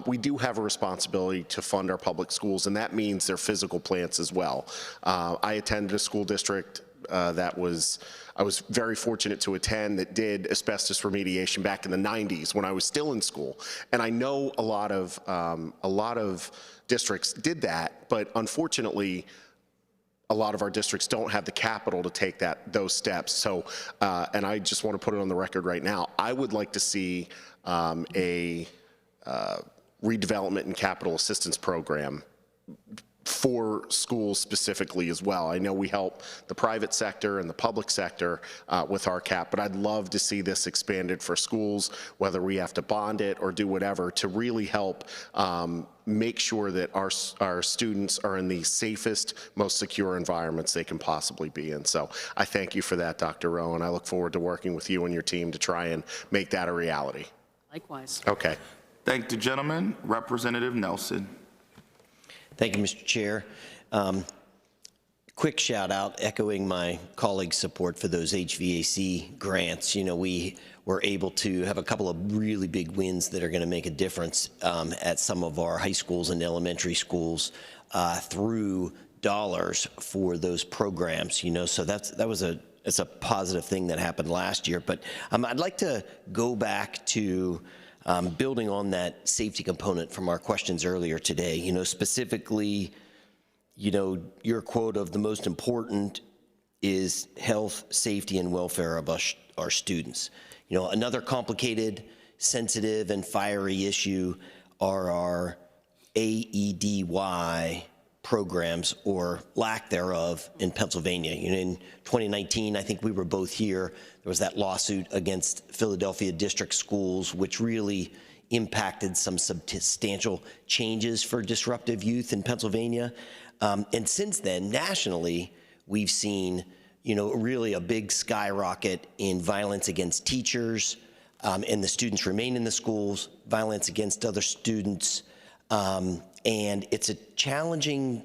We do have a responsibility to fund our public schools, and that means their physical plants as well. I attended a school district I was very fortunate to attend that did asbestos remediation back in the 90s when I was still in school, and I know a lot of districts did that, but unfortunately, a lot of our districts don't have the capital to take those steps. So, and I just want to put it on the record right now, I would like to see a redevelopment and capital assistance program for schools specifically as well. I know we help the private sector and the public sector with our cap, but I'd love to see this expanded for schools, whether we have to bond it or do whatever, to really help make sure that our students are in the safest, most secure environments they can possibly be in. So I thank you for that, Dr. Rowe, and I look forward to working with you and your team to try and make that a reality.
Likewise.
Okay.
Thank the gentleman. Representative Nelson.
Thank you, Mr. Chair. Quick shout out, echoing my colleagues' support for those HVAC grants. We were able to have a couple of really big wins that are going to make a difference at some of our high schools and elementary schools through dollars for those programs. So it's a positive thing that happened last year. But I'd like to go back to building on that safety component from our questions earlier today, specifically, your quote of the most important is health, safety, and welfare of our students. Another complicated, sensitive, and fiery issue are our AEDY programs, or lack thereof, in Pennsylvania. In 2019, I think we were both here, there was that lawsuit against Philadelphia district schools, which really impacted some substantial changes for disruptive youth in Pennsylvania. And since then, nationally, we've seen, really a big skyrocket in violence against teachers, and the students remain in the schools, violence against other students, and it's a challenging,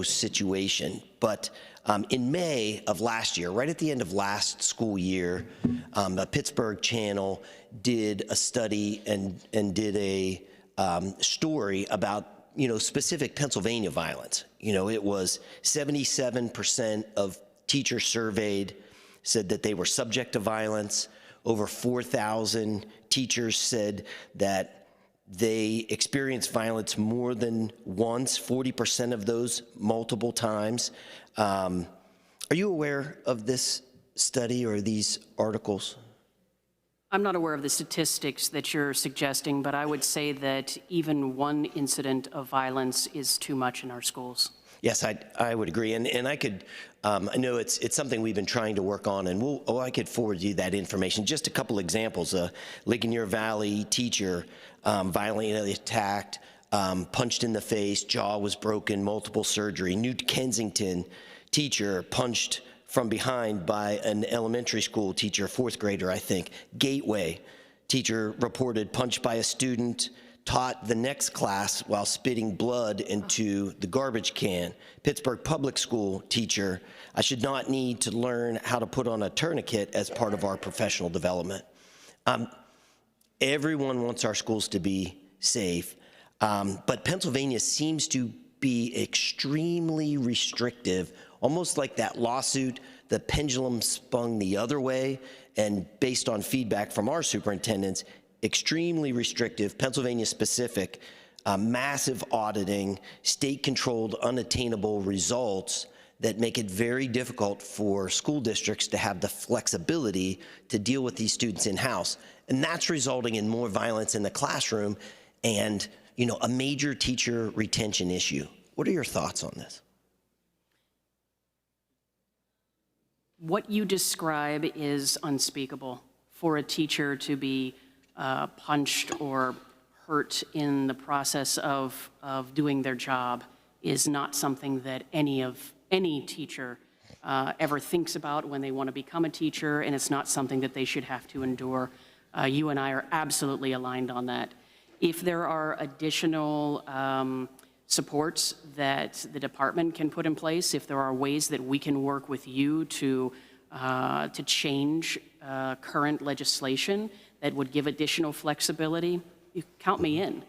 situation. But in May of last year, right at the end of last school year, the Pittsburgh Channel did a study and did a story about, specific Pennsylvania violence. It was 77% of teachers surveyed said that they were subject to violence. Over 4,000 teachers said that they experienced violence more than once, 40% of those multiple times. Are you aware of this study or these articles?
I'm not aware of the statistics that you're suggesting, but I would say that even one incident of violence is too much in our schools.
Yes, I would agree, and I could, I know it's something we've been trying to work on, and I could forward you that information. Just a couple examples: Ligonier Valley teacher violently attacked, punched in the face, jaw was broken, multiple surgery. New Kensington teacher punched from behind by an elementary school teacher, 4th grader, I think. Gateway teacher reported punched by a student, taught the next class while spitting blood into the garbage can. Pittsburgh Public School teacher, I should not need to learn how to put on a tourniquet as part of our professional development. Everyone wants our schools to be safe, but Pennsylvania seems to be extremely restrictive, almost like that lawsuit, the pendulum swung the other way, and based on feedback from our superintendents, extremely restrictive, Pennsylvania specific, massive auditing, state-controlled, unattainable results that make it very difficult for school districts to have the flexibility to deal with these students in-house. And that's resulting in more violence in the classroom and, you know, a major teacher retention issue. What are your thoughts on this?
What you describe is unspeakable. For a teacher to be punched or hurt in the process of doing their job is not something that any teacher ever thinks about when they want to become a teacher, and it's not something that they should have to endure. You and I are absolutely aligned on that. If there are additional supports that the department can put in place, if there are ways that we can work with you to change current legislation that would give additional flexibility, you count me in,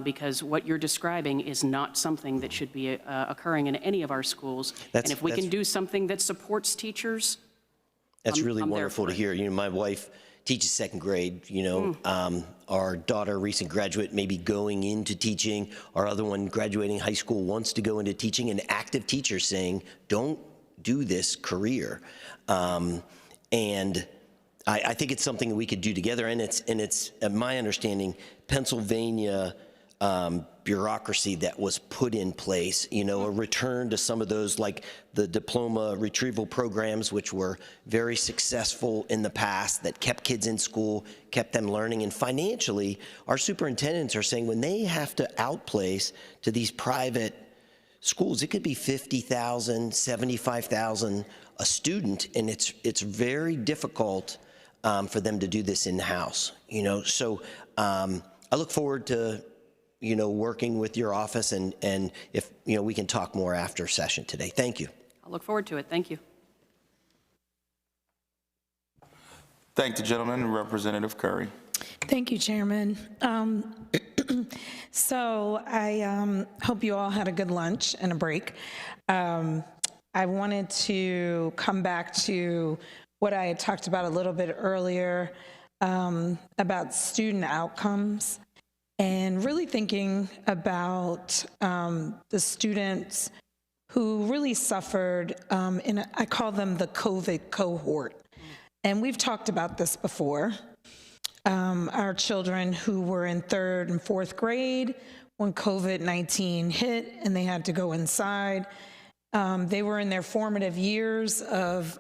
because what you're describing is not something that should be occurring in any of our schools. And if we can do something that supports teachers,
that's really wonderful to hear. You know, my wife teaches 2nd grade, you know, our daughter, recent graduate, maybe going into teaching, our other one graduating high school wants to go into teaching, an active teacher saying, don't do this career. And I think it's something that we could do together, and it's my understanding, Pennsylvania bureaucracy that was put in place, you know, a return to some of those, like the diploma retrieval programs, which were very successful in the past, that kept kids in school, kept them learning. And financially, our superintendents are saying when they have to outplace to these private schools, it could be $50,000, $75,000 a student, and it's very difficult for them to do this in-house, you know. So I look forward to, you know, working with your office, and if, you know, we can talk more after session today. Thank you.
I look forward to it. Thank you.
Thank the gentleman. Representative Curry.
Thank you, Chairman. So I hope you all had a good lunch and a break. I wanted to come back to what I had talked about a little bit earlier about student outcomes, and really thinking about the students who really suffered, I call them the COVID cohort. And we've talked about this before. Our children who were in 3rd and 4th grade when COVID-19 hit and they had to go inside. They were in their formative years of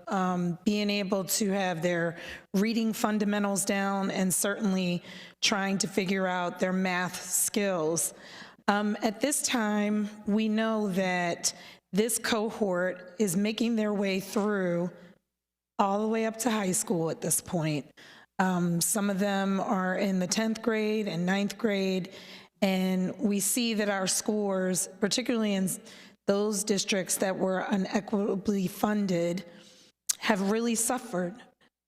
being able to have their reading fundamentals down and certainly trying to figure out their math skills. At this time, we know that this cohort is making their way through all the way up to high school at this point. Some of them are in the 10th grade and 9th grade, and we see that our scores, particularly in those districts that were unequitably funded, have really suffered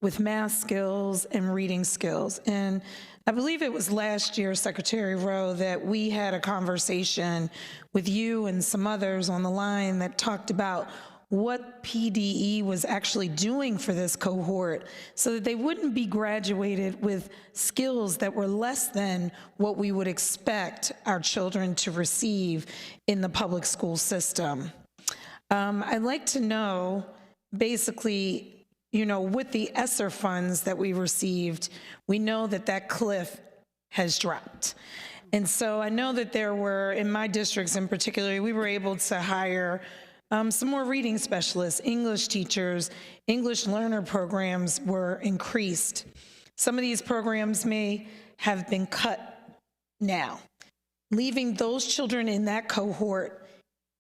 with math skills and reading skills. And I believe it was last year, Secretary Rowe, that we had a conversation with you and some others on the line that talked about what PDE was actually doing for this cohort so that they wouldn't be graduated with skills that were less than what we would expect our children to receive in the public school system. I'd like to know, basically, with the ESSER funds that we received, we know that that cliff has dropped. And so I know that there were, in my districts in particular, we were able to hire some more reading specialists, English teachers, English learner programs were increased. Some of these programs may have been cut now, leaving those children in that cohort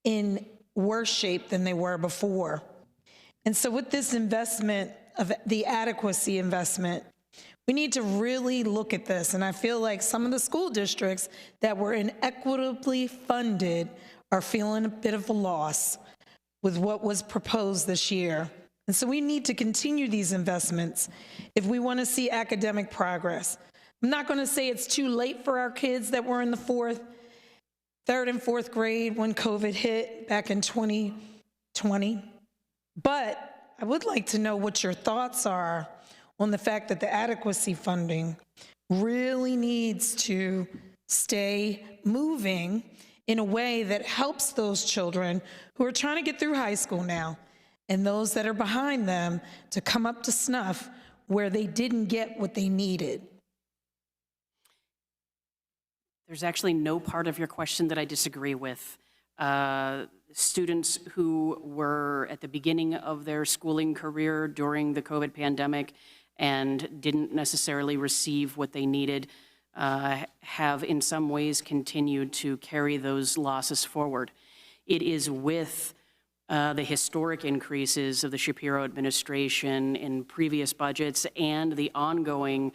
in worse shape than they were before. And so with this investment, of the adequacy investment, we need to really look at this. And I feel like some of the school districts that were inequitably funded are feeling a bit of a loss with what was proposed this year. And so we need to continue these investments if we want to see academic progress. I'm not going to say it's too late for our kids that were in the third and fourth grade when COVID hit back in 2020. But I would like to know what your thoughts are on the fact that the adequacy funding really needs to stay moving in a way that helps those children who are trying to get through high school now and those that are behind them to come up to snuff where they didn't get what they needed.
There's actually no part of your question that I disagree with. Students who were at the beginning of their schooling career during the COVID pandemic and didn't necessarily receive what they needed have in some ways continued to carry those losses forward. It is with the historic increases of the Shapiro administration in previous budgets and the ongoing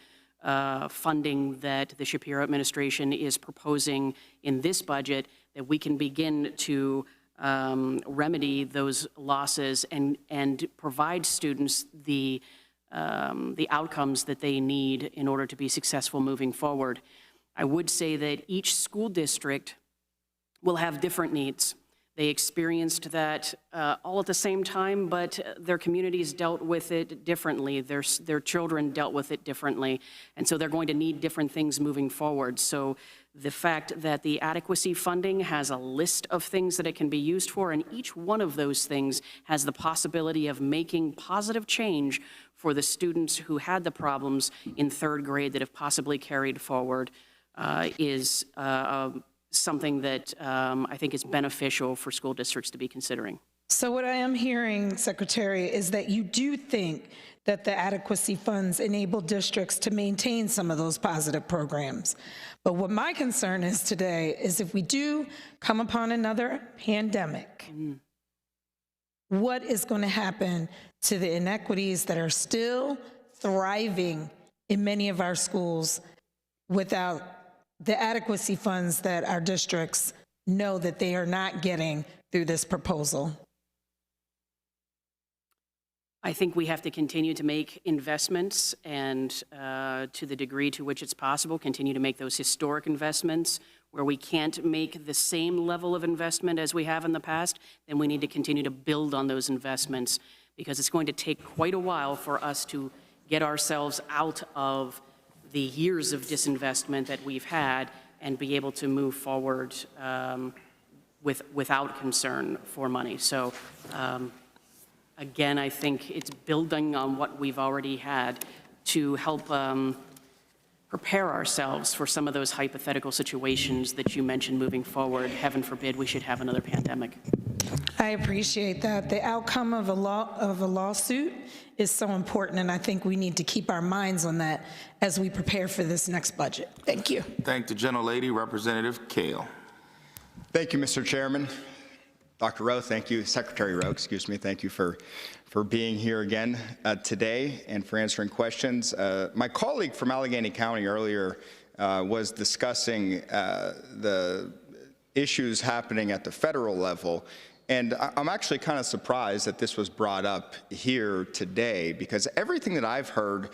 funding that the Shapiro administration is proposing in this budget that we can begin to remedy those losses and provide students the outcomes that they need in order to be successful moving forward. I would say that each school district will have different needs. They experienced that all at the same time, but their communities dealt with it differently. Their children dealt with it differently. And so they're going to need different things moving forward. So the fact that the adequacy funding has a list of things that it can be used for, and each one of those things has the possibility of making positive change for the students who had the problems in third grade that have possibly carried forward, is something that I think is beneficial for school districts to be considering.
So what I am hearing, Secretary, is that you do think that the adequacy funds enable districts to maintain some of those positive programs. But what my concern is today is if we do come upon another pandemic, what is going to happen to the inequities that are still thriving in many of our schools without the adequacy funds that our districts know that they are not getting through this proposal?
I think we have to continue to make investments and to the degree to which it's possible, continue to make those historic investments. Where we can't make the same level of investment as we have in the past, then we need to continue to build on those investments because it's going to take quite a while for us to get ourselves out of the years of disinvestment that we've had and be able to move forward without concern for money. So again, I think it's building on what we've already had to help prepare ourselves for some of those hypothetical situations that you mentioned moving forward. Heaven forbid we should have another pandemic.
I appreciate that. The outcome of a lawsuit is so important, and I think we need to keep our minds on that as we prepare for this next budget. Thank you.
Thank the gentlelady, Representative Kale.
Thank you, Mr. Chairman. Dr. Rowe, thank you. Secretary Rowe, excuse me. Thank you for being here again today and for answering questions. My colleague from Allegheny County earlier was discussing the issues happening at the federal level. And I'm actually kind of surprised that this was brought up here today, because everything that I've heard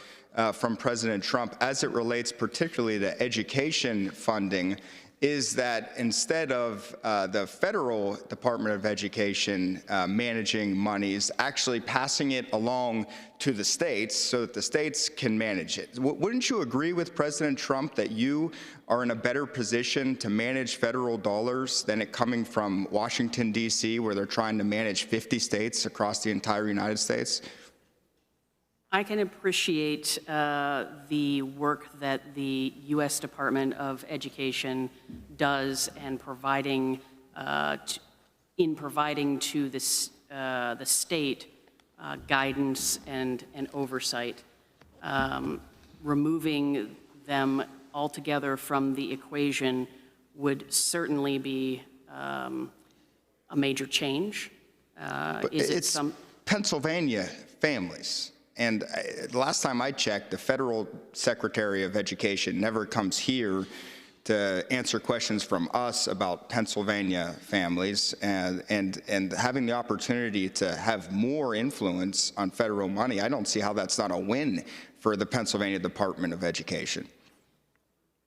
from President Trump as it relates particularly to education funding is that instead of the federal Department of Education managing monies, actually passing it along to the states so that the states can manage it. Wouldn't you agree with President Trump that you are in a better position to manage federal dollars than it coming from Washington, D.C., where they're trying to manage 50 states across the entire United States?
I can appreciate the work that the U.S. Department of Education does and providing to the state guidance and oversight. Removing them altogether from the equation would certainly be a major change.
But it's Pennsylvania families. And the last time I checked, the federal Secretary of Education never comes here to answer questions from us about Pennsylvania families, and having the opportunity to have more influence on federal money. I don't see how that's not a win for the Pennsylvania Department of Education.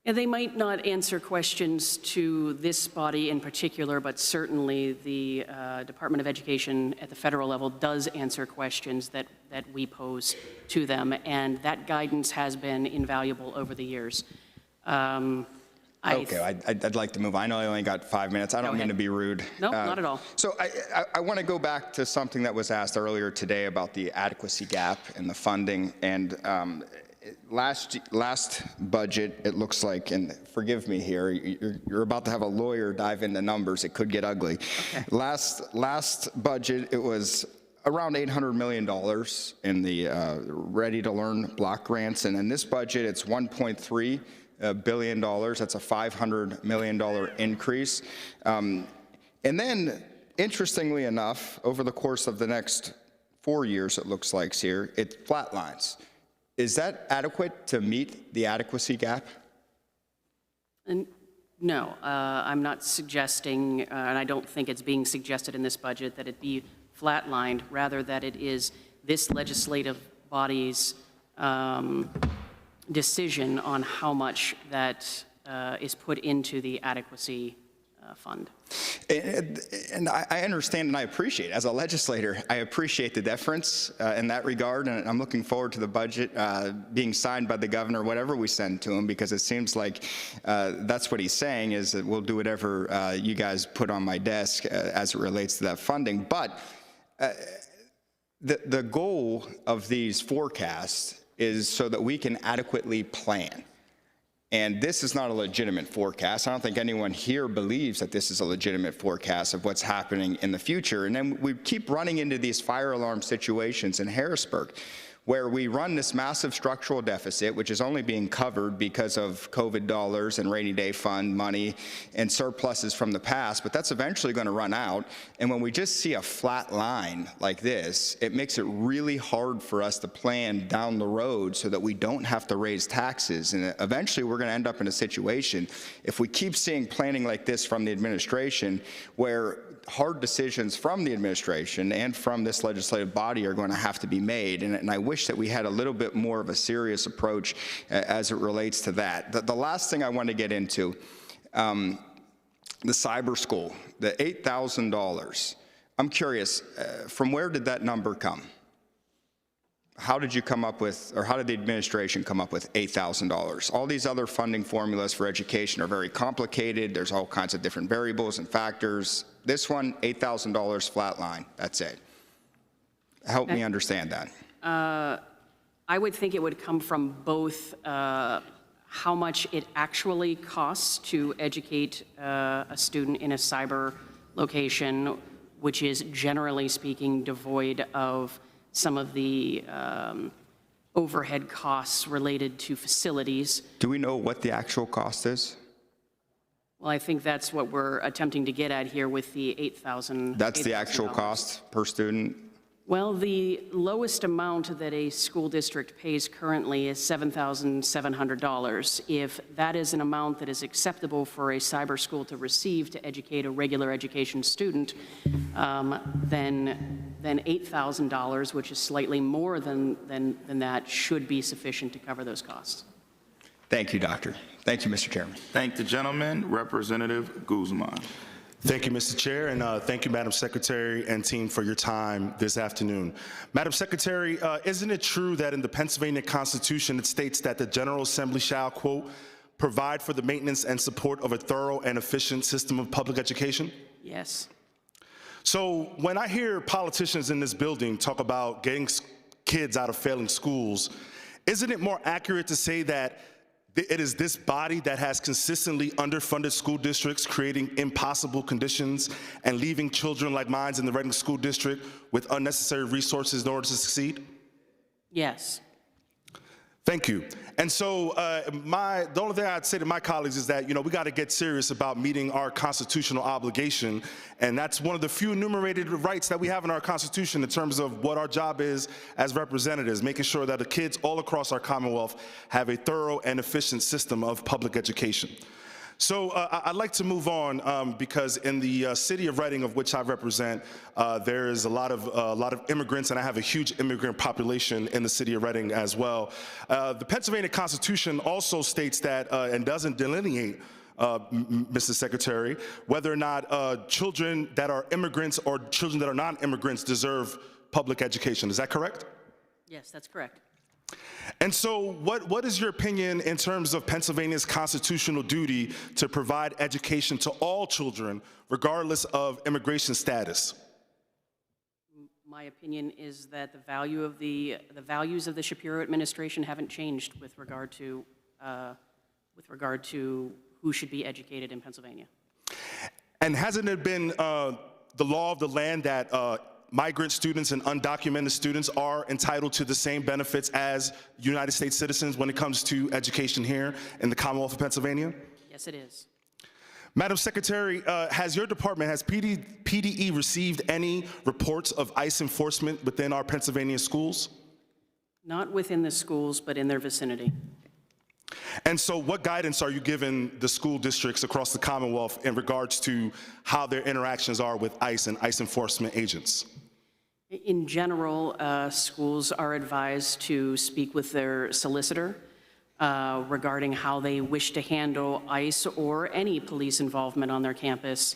And they might not answer questions to this body in particular, but certainly the Department of Education at the federal level does answer questions that we pose to them, and that guidance has been invaluable over the years.
Okay, I'd like to move. I know I only got 5 minutes. I don't mean to be rude.
No, not at all.
So I want to go back to something that was asked earlier today about the adequacy gap in the funding. And last budget, it looks like, and forgive me here, you're about to have a lawyer dive into numbers. It could get ugly. Okay. Last budget, it was around $800 million in the Ready to Learn block grants. And in this budget, it's $1.3 billion. That's a $500 million increase. And then, interestingly enough, over the course of the next 4 years, it looks like here, it flatlines. Is that adequate to meet the adequacy gap?
No, I'm not suggesting, and I don't think it's being suggested in this budget, that it be flatlined, rather that it is this legislative body's decision on how much that is put into the adequacy fund.
And I understand and I appreciate, as a legislator, I appreciate the deference in that regard, and I'm looking forward to the budget being signed by the governor, whatever we send to him, because it seems like that's what he's saying, is that we'll do whatever you guys put on my desk as it relates to that funding. But the goal of these forecasts is so that we can adequately plan. And this is not a legitimate forecast. I don't think anyone here believes that this is a legitimate forecast of what's happening in the future. And then we keep running into these fire alarm situations in Harrisburg, where we run this massive structural deficit, which is only being covered because of COVID dollars and rainy day fund money and surpluses from the past, but that's eventually going to run out. And when we just see a flat line like this, it makes it really hard for us to plan down the road so that we don't have to raise taxes. And eventually we're going to end up in a situation, if we keep seeing planning like this from the administration, where hard decisions from the administration and from this legislative body are going to have to be made. And I wish that we had a little bit more of a serious approach as it relates to that. The last thing I want to get into, the cyber school, the $8,000. I'm curious, from where did that number come? How did you come up with, or how did the administration come up with $8,000? All these other funding formulas for education are very complicated. There's all kinds of different variables and factors. This one, $8,000 flatline, that's it. Help me understand that.
I would think it would come from both how much it actually costs to educate a student in a cyber location, which is generally speaking devoid of some of the overhead costs related to facilities.
Do we know what the actual cost is?
Well, I think that's what we're attempting to get at here with the $8,000.
That's the actual cost per student?
Well, the lowest amount that a school district pays currently is $7,700. If that is an amount that is acceptable for a cyber school to receive to educate a regular education student, then $8,000, which is slightly more than that, should be sufficient to cover those costs.
Thank you, Doctor. Thank you, Mr. Chairman.
Thank the gentleman. Representative Guzman.
Thank you, Mr. Chair, and thank you, Madam Secretary and team, for your time this afternoon. Madam Secretary, isn't it true that in the Pennsylvania Constitution it states that the General Assembly shall, quote, provide for the maintenance and support of a thorough and efficient system of public education?
Yes.
So when I hear politicians in this building talk about getting kids out of failing schools, isn't it more accurate to say that it is this body that has consistently underfunded school districts, creating impossible conditions and leaving children like mine in the Reading School District with unnecessary resources in order to succeed?
Yes.
Thank you. And so the only thing I'd say to my colleagues is that, we got to get serious about meeting our constitutional obligation. And that's one of the few enumerated rights that we have in our Constitution in terms of what our job is as representatives, making sure that the kids all across our Commonwealth have a thorough and efficient system of public education. So I'd like to move on because in the city of Reading, of which I represent, there is a lot of immigrants, and I have a huge immigrant population in the city of Reading as well. The Pennsylvania Constitution also states that and doesn't delineate, Mr. Secretary, whether or not children that are immigrants or children that are non-immigrants deserve public education. Is that correct?
Yes, that's correct.
And so what is your opinion in terms of Pennsylvania's constitutional duty to provide education to all children, regardless of immigration status?
My opinion is that the values of the Shapiro administration haven't changed with regard to who should be educated in Pennsylvania.
And hasn't it been the law of the land that migrant students and undocumented students are entitled to the same benefits as United States citizens when it comes to education here in the Commonwealth of Pennsylvania?
Yes, it is.
Madam Secretary, has your department, has PDE received any reports of ICE enforcement within our Pennsylvania schools?
Not within the schools, but in their vicinity.
And so what guidance are you giving the school districts across the Commonwealth in regards to how their interactions are with ICE and ICE enforcement agents?
In general, schools are advised to speak with their solicitor regarding how they wish to handle ICE or any police involvement on their campus.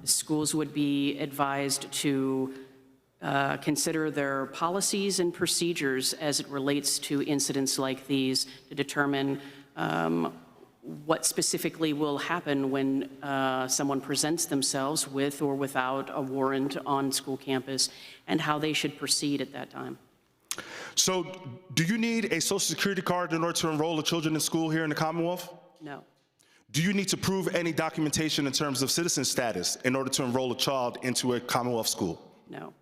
Schools would be advised to consider their policies and procedures as it relates to incidents like these to determine what specifically will happen when someone presents themselves with or without a warrant on school campus and how they should proceed at that time.
So do you need a Social Security card in order to enroll the children in school here in the Commonwealth?
No.
Do you need to prove any documentation in terms of citizen status in order to enroll a child into a Commonwealth school?
No.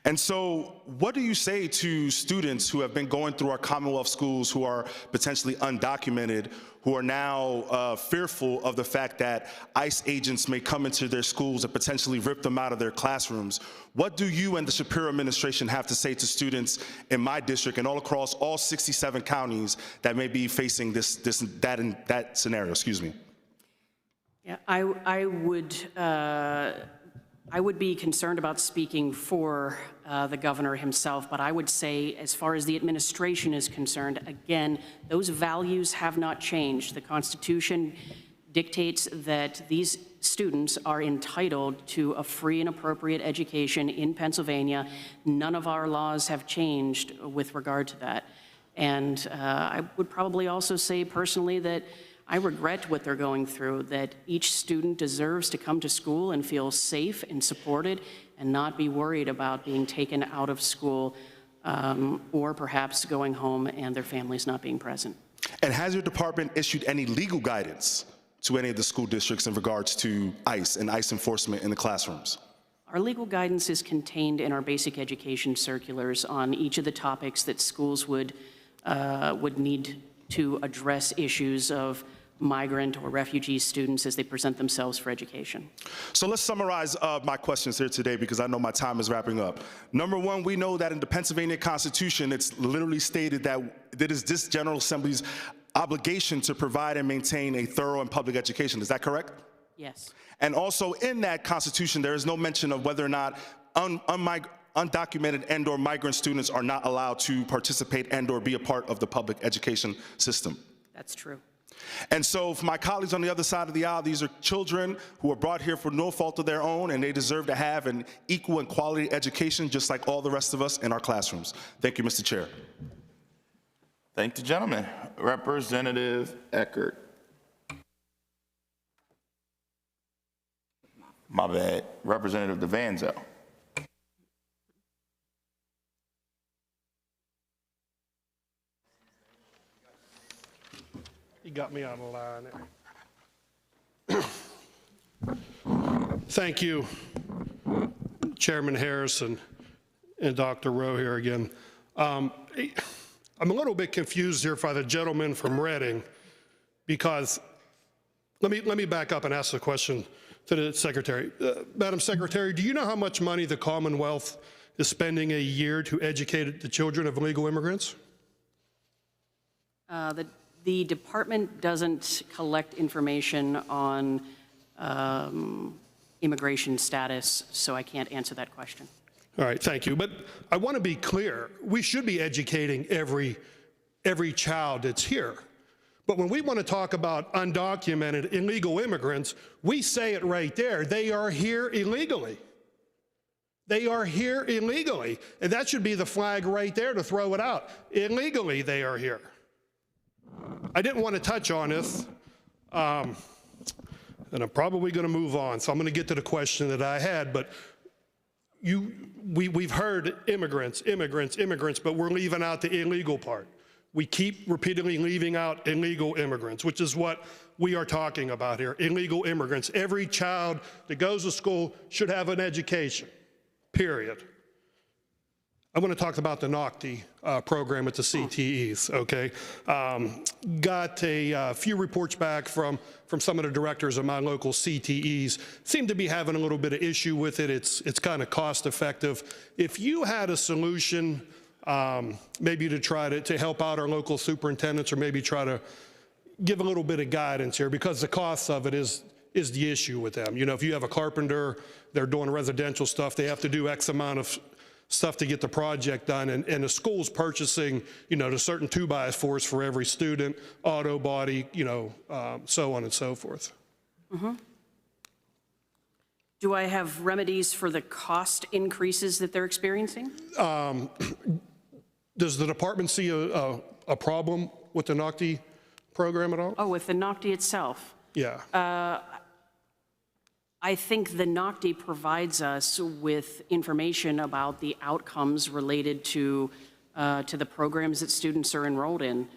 And so what do you say to students who have been going through our Commonwealth schools who are potentially undocumented, who are now fearful of the fact that ICE agents may come into their schools and potentially rip them out of their classrooms? What do you and the Shapiro administration have to say to students in my district and all across all 67 counties that may be facing that scenario? Excuse me.
Yeah, I would be concerned about speaking for the governor himself, but I would say, as far as the administration is concerned, again, those values have not changed. The Constitution dictates that these students are entitled to a free and appropriate education in Pennsylvania. None of our laws have changed with regard to that. And I would probably also say personally that I regret what they're going through, that each student deserves to come to school and feel safe and supported and not be worried about being taken out of school or perhaps going home and their families not being present.
And has your department issued any legal guidance to any of the school districts in regards to ICE and ICE enforcement in the classrooms?
Our legal guidance is contained in our basic education circulars on each of the topics that schools would need to address issues of migrant or refugee students as they present themselves for education. So
let's summarize my questions here today because I know my time is wrapping up. Number one, we know that in the Pennsylvania Constitution, it's literally stated that it is this General Assembly's obligation to provide and maintain a thorough and public education. Is that correct?
Yes.
And also in that Constitution, there is no mention of whether or not undocumented and/or migrant students are not allowed to participate and/or be a part of the public education system.
That's true.
And so for my colleagues on the other side of the aisle, these are children who are brought here for no fault of their own, and they deserve to have an equal and quality education just like all the rest of us in our classrooms. Thank you, Mr. Chair.
Thank the gentleman. Representative Eckert. My bad. Representative DeVanzo.
You got me on the line there. Thank you, Chairman Harrison and Dr. Rowe here again. I'm a little bit confused here by the gentleman from Reading, because let me back up and ask the question to the Secretary. Madam Secretary, do you know how much money the Commonwealth is spending a year to educate the children of illegal immigrants?
The department doesn't collect information on immigration status, so I can't answer that question.
All right, thank you. But I want to be clear. We should be educating every child that's here. But when we want to talk about undocumented illegal immigrants, we say it right there. They are here illegally. They are here illegally. And that should be the flag right there to throw it out. Illegally, they are here. I didn't want to touch on this, and I'm probably going to move on, so I'm going to get to the question that I had, but we've heard immigrants, but we're leaving out the illegal part. We keep repeatedly leaving out illegal immigrants, which is what we are talking about here, illegal immigrants. Every child that goes to school should have an education, period. I want to talk about the NOCTI program at the CTEs, okay? Got a few reports back from some of the directors of my local CTEs. Seem to be having a little bit of issue with it. It's kind of cost effective. If you had a solution, maybe to try to help out our local superintendents, or maybe try to give a little bit of guidance here, because the cost of it is the issue with them. You know, if you have a carpenter, they're doing residential stuff, they have to do X amount of stuff to get the project done, and the school's purchasing, you know, a certain 2x4s for every student, auto body, you know, so on and so forth.
Mm-hmm. Do I have remedies for the cost increases that they're experiencing?
Does the department see a problem with the NOCTI program at all?
Oh, with the NOCTI itself?
Yeah.
I think the NOCTI provides us with information about the outcomes related to the programs that students are enrolled in.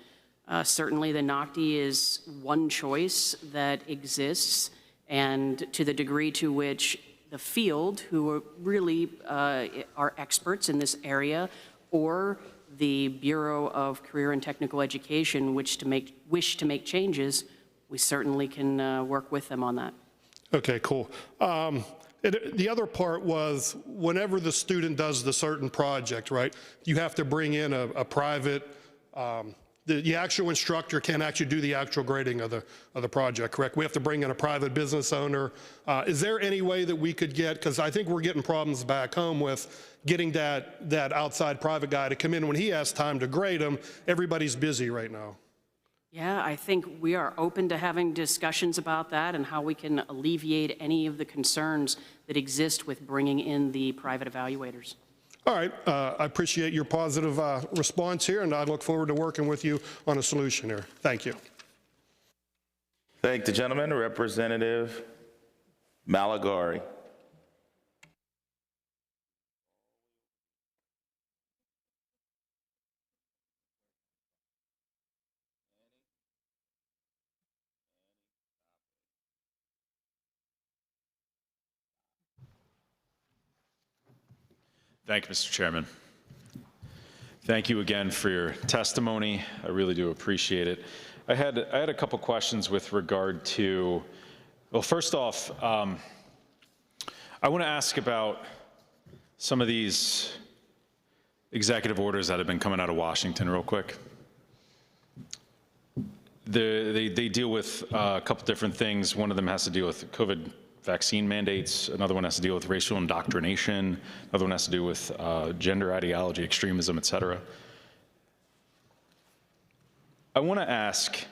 Certainly the NOCTI is one choice that exists, and to the degree to which the field, who are really are experts in this area, or the Bureau of Career and Technical Education wish to make changes, we certainly can work with them on that.
Okay, cool. The other part was, whenever the student does the certain project, right, you have to bring in a private, the actual instructor can't actually do the actual grading of the project, correct? We have to bring in a private business owner. Is there any way that we could get, because I think we're getting problems back home with getting that outside private guy to come in when he has time to grade them. Everybody's busy right now.
Yeah, I think we are open to having discussions about that and how we can alleviate any of the concerns that exist with bringing in the private evaluators.
All right, I appreciate your positive response here, and I look forward to working with you on a solution here. Thank you.
Thank the gentleman. Representative Malagari.
Thank you, Mr. Chairman. Thank you again for your testimony. I really do appreciate it. I had a couple questions with regard to, well, first off, I want to ask about some of these executive orders that have been coming out of Washington real quick. They deal with a couple different things. One of them has to deal with COVID vaccine mandates. Another one has to deal with racial indoctrination. Another one has to do with gender ideology, extremism, et cetera. I want to ask,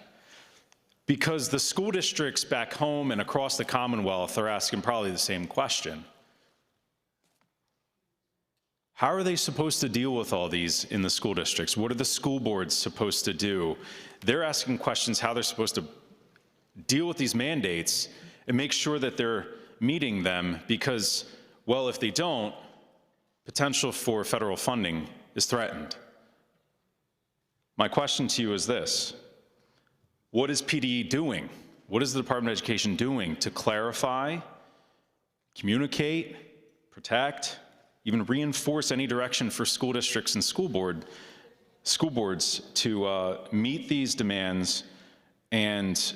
because the school districts back home and across the Commonwealth are asking probably the same question. How are they supposed to deal with all these in the school districts? What are the school boards supposed to do? They're asking questions how they're supposed to deal with these mandates and make sure that they're meeting them because, well, if they don't, potential for federal funding is threatened. My question to you is this: what is PDE doing? What is the Department of Education doing to clarify, communicate, protect, even reinforce any direction for school districts and school boards to meet these demands? And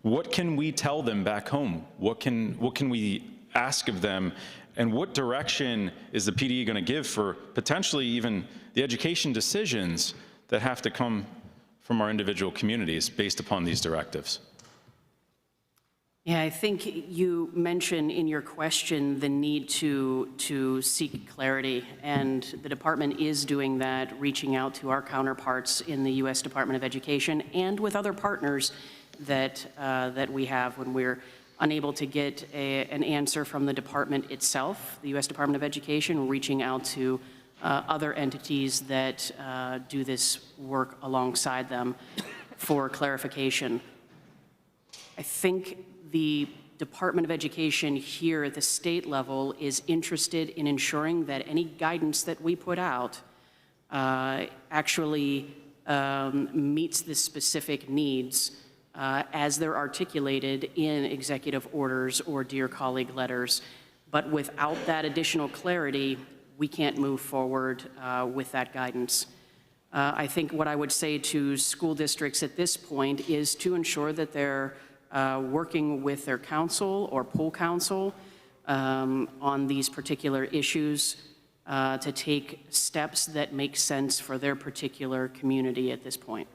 what can we tell them back home? What can we ask of them? And what direction is the PDE going to give for potentially even the education decisions that have to come from our individual communities based upon these directives?
Yeah, I think you mentioned in your question the need to seek clarity, and the department is doing that, reaching out to our counterparts in the U.S. Department of Education and with other partners that we have when we're unable to get an answer from the department itself, the U.S. Department of Education, reaching out to other entities that do this work alongside them for clarification. I think the Department of Education here at the state level is interested in ensuring that any guidance that we put out actually meets the specific needs as they're articulated in executive orders or dear colleague letters. But without that additional clarity, we can't move forward with that guidance. I think what I would say to school districts at this point is to ensure that they're working with their council or pool council on these particular issues to take steps that make sense for their particular community at this point.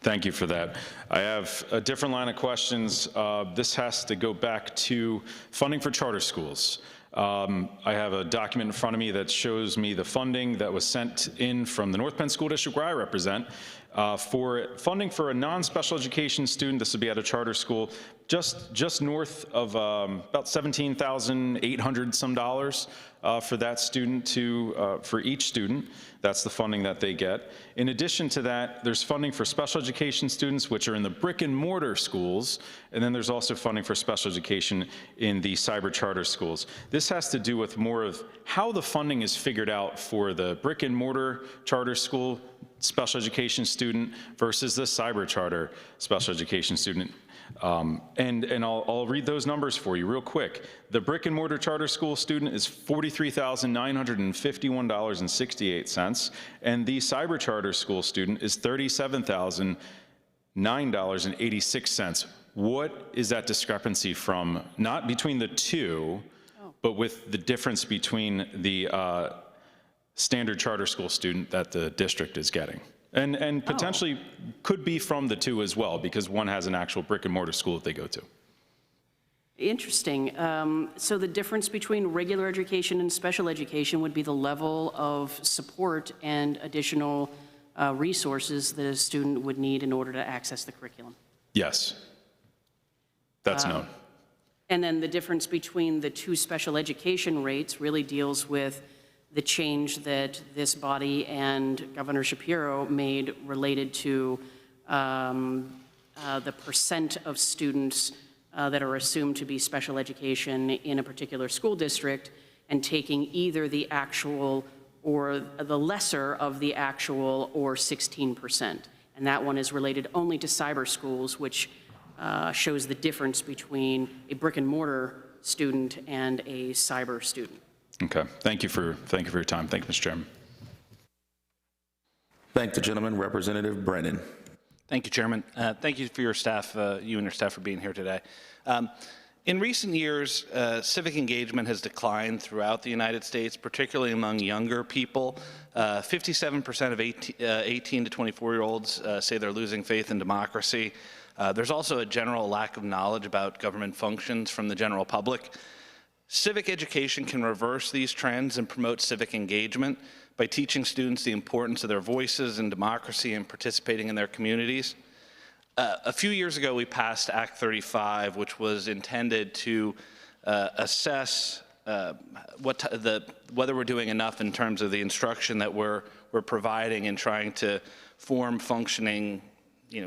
Thank you for that. I have a different line of questions. This has to go back to funding for charter schools. I have a document in front of me that shows me the funding that was sent in from the North Penn School District, where I represent, for funding for a non-special education student. This would be at a charter school, just north of about $17,800 some dollars for that student for each student. That's the funding that they get. In addition to that, there's funding for special education students, which are in the brick and mortar schools, and then there's also funding for special education in the cyber charter schools. This has to do with more of how the funding is figured out for the brick and mortar charter school special education student versus the cyber charter special education student. And I'll read those numbers for you real quick. The brick and mortar charter school student is $43,951.68, and the cyber charter school student is $37,009.86. What is that discrepancy from? Not between the two, but with the difference between the standard charter school student that the district is getting. And potentially could be from the two as well, because one has an actual brick and mortar school that they go to.
Interesting. So the difference between regular education and special education would be the level of support and additional resources that a student would need in order to access the curriculum.
Yes, that's known.
And then the difference between the two special education rates really deals with the change that this body and Governor Shapiro made related to the percent of students that are assumed to be special education in a particular school district, and taking either the actual or the lesser of the actual or 16%. And that one is related only to cyber schools, which shows the difference between a brick and mortar student and a cyber student.
Okay, thank you for your time. Thank you, Mr. Chairman.
Thank the gentleman. Representative Brennan.
Thank you, Chairman. Thank you for your staff, you and your staff for being here today. In recent years, civic engagement has declined throughout the United States, particularly among younger people. 57% of 18 to 24-year-olds say they're losing faith in democracy. There's also a general lack of knowledge about government functions from the general public. Civic education can reverse these trends and promote civic engagement by teaching students the importance of their voices in democracy and participating in their communities. A few years ago, we passed Act 35, which was intended to assess whether we're doing enough in terms of the instruction that we're providing in trying to form functioning,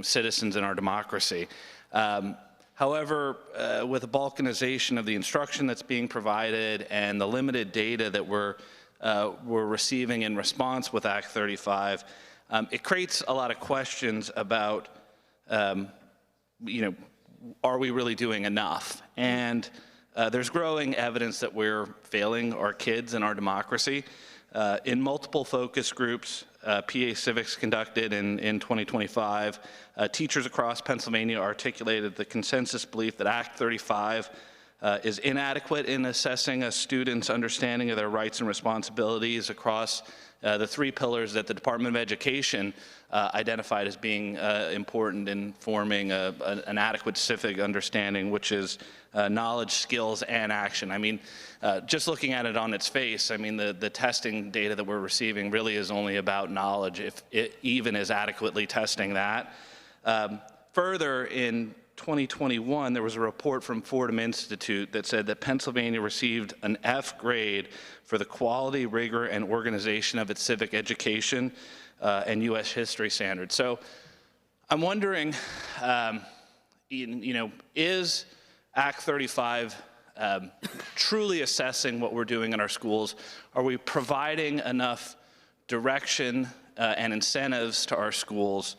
citizens in our democracy. However, with the balkanization of the instruction that's being provided and the limited data that we're receiving in response with Act 35, it creates a lot of questions about, are we really doing enough? And there's growing evidence that we're failing our kids and our democracy. In multiple focus groups, PA Civics conducted in 2025, teachers across Pennsylvania articulated the consensus belief that Act 35 is inadequate in assessing a student's understanding of their rights and responsibilities across the three pillars that the Department of Education identified as being important in forming an adequate civic understanding, which is knowledge, skills, and action. I mean, just looking at it on its face, I mean, the testing data that we're receiving really is only about knowledge, if it even is adequately testing that. Further, in 2021, there was a report from Fordham Institute that said that Pennsylvania received an F grade for the quality, rigor, and organization of its civic education and U.S. history standards. So I'm wondering, is Act 35 truly assessing what we're doing in our schools? Are we providing enough direction and incentives to our schools?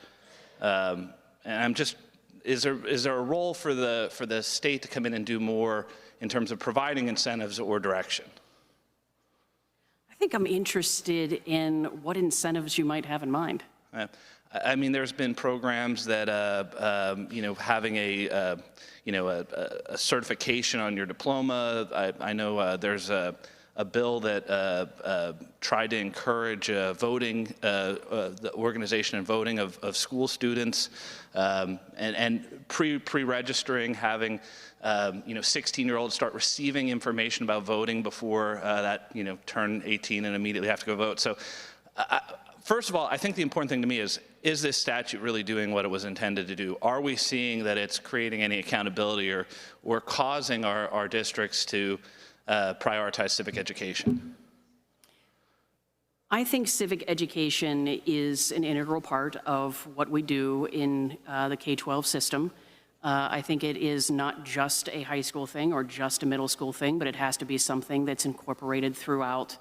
And I'm just, is there a role for the state to come in and do more in terms of providing incentives or direction?
I think I'm interested in what incentives you might have in mind.
I mean, there's been programs that, having a certification on your diploma. I know there's a bill that tried to encourage voting, the organization and voting of school students, and pre-registering, having 16-year-olds start receiving information about voting before turn 18 and immediately have to go vote. So. First of all, I think the important thing to me is this statute really doing what it was intended to do? Are we seeing that it's creating any accountability or causing our districts to prioritize civic education?
I think civic education is an integral part of what we do in the K-12 system. I think it is not just a high school thing or just a middle school thing, but it has to be something that's incorporated throughout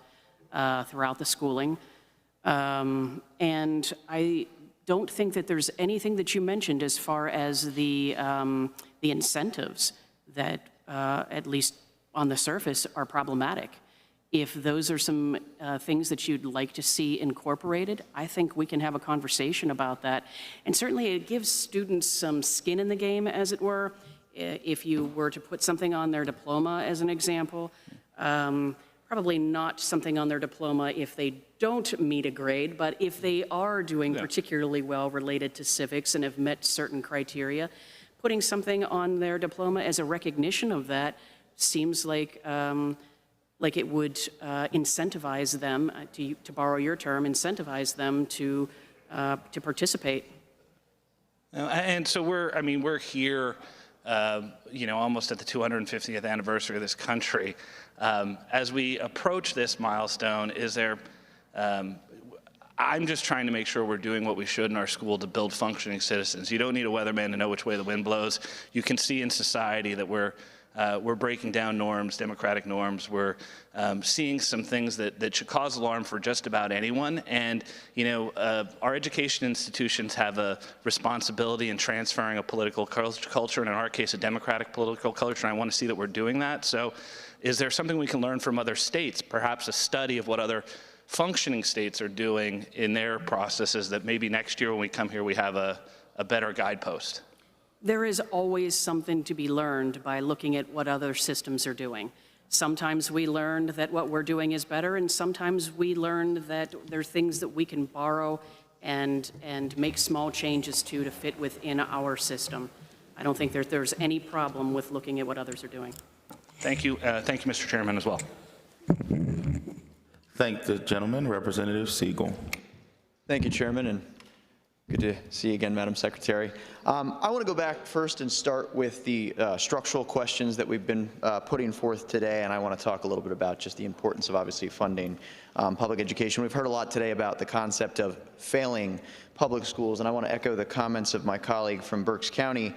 the schooling. And I don't think that there's anything that you mentioned as far as the incentives that, at least on the surface, are problematic. If those are some things that you'd like to see incorporated, I think we can have a conversation about that. And certainly it gives students some skin in the game, as it were. If you were to put something on their diploma, as an example, probably not something on their diploma if they don't meet a grade, but if they are doing particularly well related to civics and have met certain criteria, putting something on their diploma as a recognition of that seems like it would incentivize them, to borrow your term, incentivize them to participate.
And so we're here, almost at the 250th anniversary of this country. As we approach this milestone, I'm just trying to make sure we're doing what we should in our school to build functioning citizens. You don't need a weatherman to know which way the wind blows. You can see in society that we're breaking down norms, democratic norms. We're seeing some things that should cause alarm for just about anyone. And, our education institutions have a responsibility in transferring a political culture, and in our case, a democratic political culture, and I want to see that we're doing that. So is there something we can learn from other states, perhaps a study of what other functioning states are doing in their processes, that maybe next year when we come here, we have a better guidepost?
There is always something to be learned by looking at what other systems are doing. Sometimes we learn that what we're doing is better, and sometimes we learn that there are things that we can borrow and make small changes to fit within our system. I don't think there's any problem with looking at what others are doing.
Thank you, Mr. Chairman, as well.
Thank the gentleman. Representative Siegel.
Thank you, Chairman, and good to see you again, Madam Secretary. I want to go back first and start with the structural questions that we've been putting forth today, and I want to talk a little bit about just the importance of obviously funding public education. We've heard a lot today about the concept of failing public schools, and I want to echo the comments of my colleague from Berks County.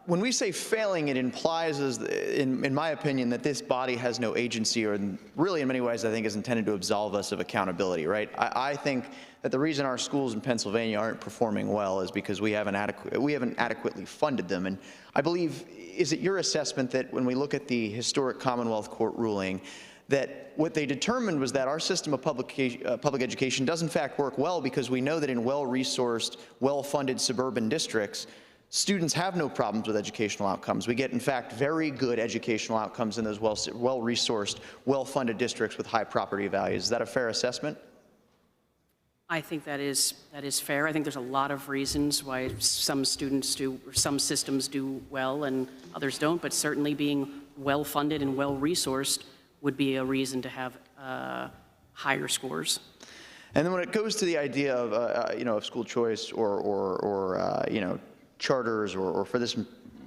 When we say failing, it implies, in my opinion, that this body has no agency, or really in many ways I think is intended to absolve us of accountability, right? I think that the reason our schools in Pennsylvania aren't performing well is because we haven't adequately funded them. And I believe, is it your assessment that when we look at the historic Commonwealth Court ruling, that what they determined was that our system of public education does in fact work well, because we know that in well-resourced, well-funded suburban districts, students have no problems with educational outcomes. We get, in fact, very good educational outcomes in those well-resourced, well-funded districts with high property values. Is that a fair assessment?
I think that is fair. I think there's a lot of reasons why some students do, or some systems do well and others don't, but certainly being well-funded and well-resourced would be a reason to have higher scores.
And then when it goes to the idea of, of school choice or charters, or for this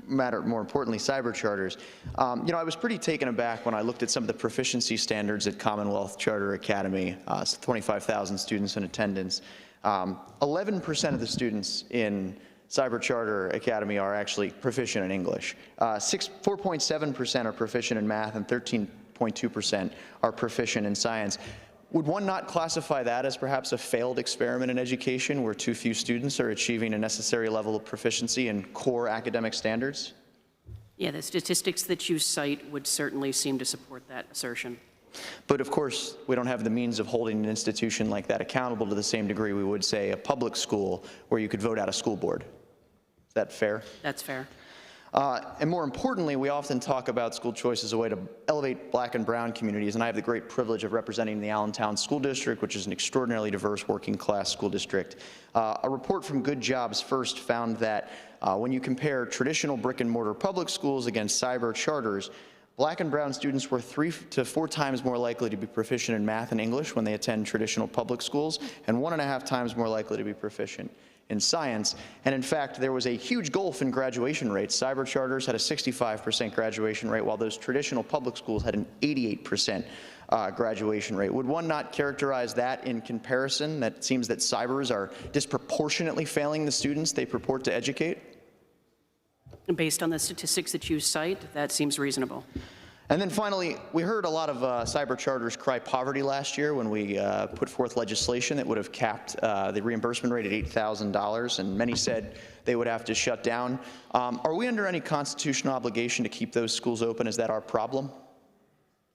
matter, more importantly, cyber charters, I was pretty taken aback when I looked at some of the proficiency standards at Commonwealth Charter Academy, 25,000 students in attendance. 11% of the students in Cyber Charter Academy are actually proficient in English. 4.7% are proficient in math, and 13.2% are proficient in science. Would one not classify that as perhaps a failed experiment in education, where too few students are achieving a necessary level of proficiency in core academic standards?
Yeah, the statistics that you cite would certainly seem to support that assertion.
But of course, we don't have the means of holding an institution like that accountable to the same degree we would, say, a public school where you could vote out a school board. Is that fair?
That's fair.
And more importantly, we often talk about school choice as a way to elevate Black and brown communities, and I have the great privilege of representing the Allentown School District, which is an extraordinarily diverse working-class school district. A report from Good Jobs First found that when you compare traditional brick-and-mortar public schools against cyber charters, Black and brown students were 3 to 4 times more likely to be proficient in math and English when they attend traditional public schools, and 1.5 times more likely to be proficient in science. And in fact, there was a huge gulf in graduation rates. Cyber charters had a 65% graduation rate, while those traditional public schools had an 88% graduation rate. Would one not characterize that in comparison, that it seems that cybers are disproportionately failing the students they purport to educate?
Based on the statistics that you cite, that seems reasonable.
And then finally, we heard a lot of cyber charters cry poverty last year when we put forth legislation that would have capped the reimbursement rate at $8,000, and many said they would have to shut down. Are we under any constitutional obligation to keep those schools open? Is that our problem?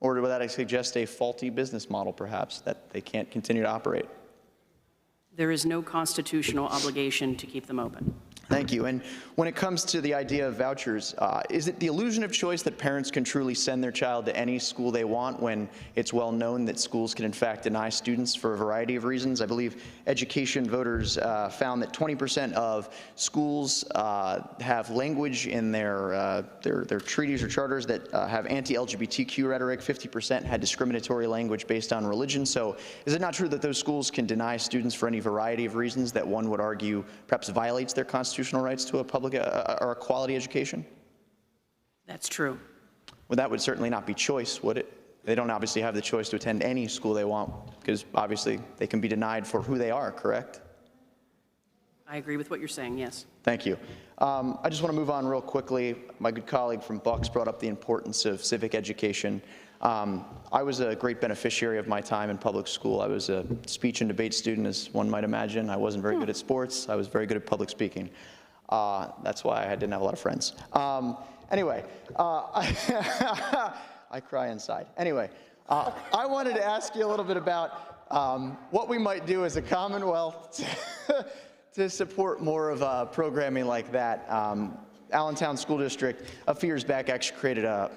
Or would that suggest a faulty business model, perhaps, that they can't continue to operate?
There is no constitutional obligation to keep them open.
Thank you. And when it comes to the idea of vouchers, is it the illusion of choice that parents can truly send their child to any school they want when it's well known that schools can in fact deny students for a variety of reasons? I believe education voters found that 20% of schools have language in their treaties or charters that have anti-LGBTQ rhetoric. 50% had discriminatory language based on religion. So is it not true that those schools can deny students for any variety of reasons that one would argue perhaps violates their constitutional rights to a public or a quality education?
That's true.
Well, that would certainly not be choice, would it? They don't obviously have the choice to attend any school they want, because obviously they can be denied for who they are, correct?
I agree with what you're saying, yes.
Thank you. I just want to move on real quickly. My good colleague from Bucks brought up the importance of civic education. I was a great beneficiary of my time in public school. I was a speech and debate student, as one might imagine. I wasn't very good at sports. I was very good at public speaking. That's why I didn't have a lot of friends. Anyway, I cry inside. Anyway, I wanted to ask you a little bit about what we might do as a Commonwealth to support more of programming like that. Allentown School District, a few years back, actually created a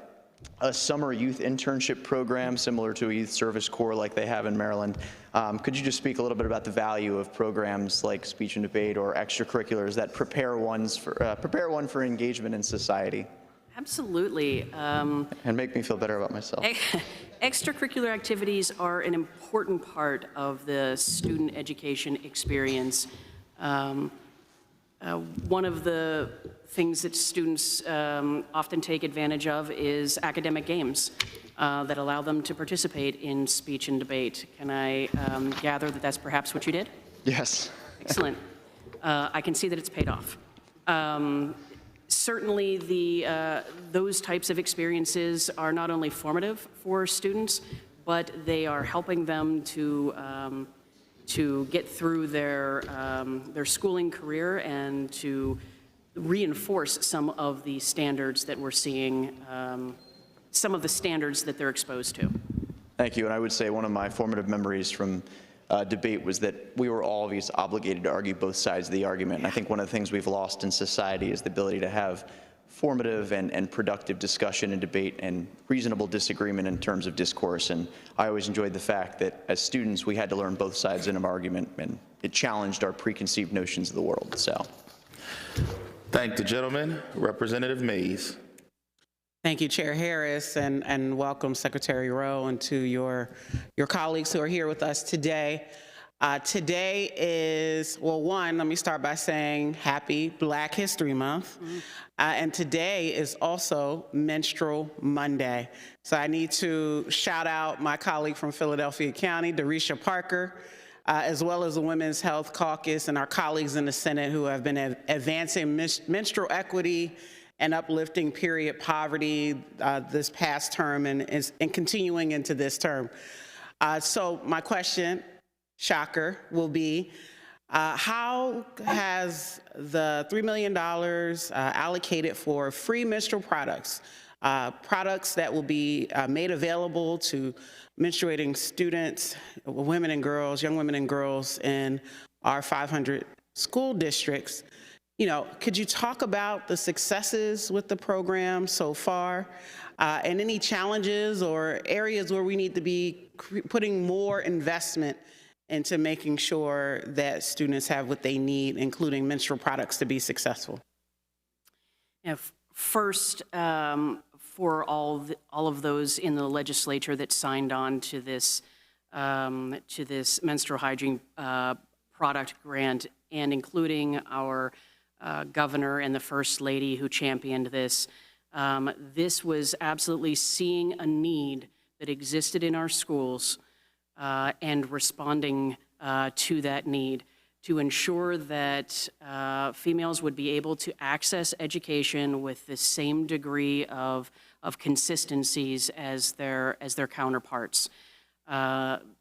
a summer youth internship program similar to a youth service corps like they have in Maryland. Could you just speak a little bit about the value of programs like speech and debate or extracurriculars that prepare one for engagement in society?
Absolutely.
And make me feel better about myself.
Extracurricular activities are an important part of the student education experience. One of the things that students often take advantage of is academic games that allow them to participate in speech and debate. Can I gather that that's perhaps what you did?
Yes.
Excellent. I can see that it's paid off. Certainly, those types of experiences are not only formative for students, but they are helping them to get through their schooling career and to reinforce some of the standards that we're seeing, some of the standards that they're exposed to.
Thank you. And I would say one of my formative memories from debate was that we were always obligated to argue both sides of the argument. And I think one of the things we've lost in society is the ability to have formative and productive discussion and debate and reasonable disagreement in terms of discourse. And I always enjoyed the fact that as students, we had to learn both sides in an argument, and it challenged our preconceived notions of the world. So,
thank the gentleman. Representative Mays.
Thank you, Chair Harris, and welcome Secretary Rowe and to your colleagues who are here with us today. Today is, well, one, let me start by saying happy Black History Month. And today is also Menstrual Monday. So I need to shout out my colleague from Philadelphia County, Darisha Parker, as well as the Women's Health Caucus and our colleagues in the Senate who have been advancing menstrual equity and uplifting period poverty this past term and continuing into this term. So my question, shocker, will be, how has the $3 million allocated for free menstrual products, products that will be made available to menstruating students, women and girls, young women and girls in our 500 school districts, could you talk about the successes with the program so far and any challenges or areas where we need to be putting more investment into making sure that students have what they need, including menstrual products, to be successful?
First, for all of those in the legislature that signed on to this menstrual hygiene product grant, and including our governor and the First Lady who championed this, this was absolutely seeing a need that existed in our schools and responding to that need to ensure that females would be able to access education with the same degree of consistencies as their counterparts.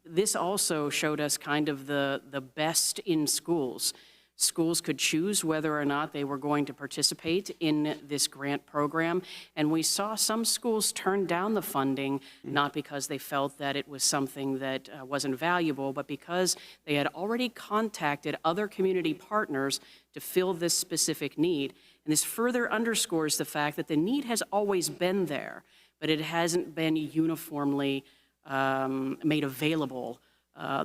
This also showed us kind of the best in schools. Schools could choose whether or not they were going to participate in this grant program, and we saw some schools turn down the funding, not because they felt that it was something that wasn't valuable, but because they had already contacted other community partners to fill this specific need. And this further underscores the fact that the need has always been there, but it hasn't been uniformly made available.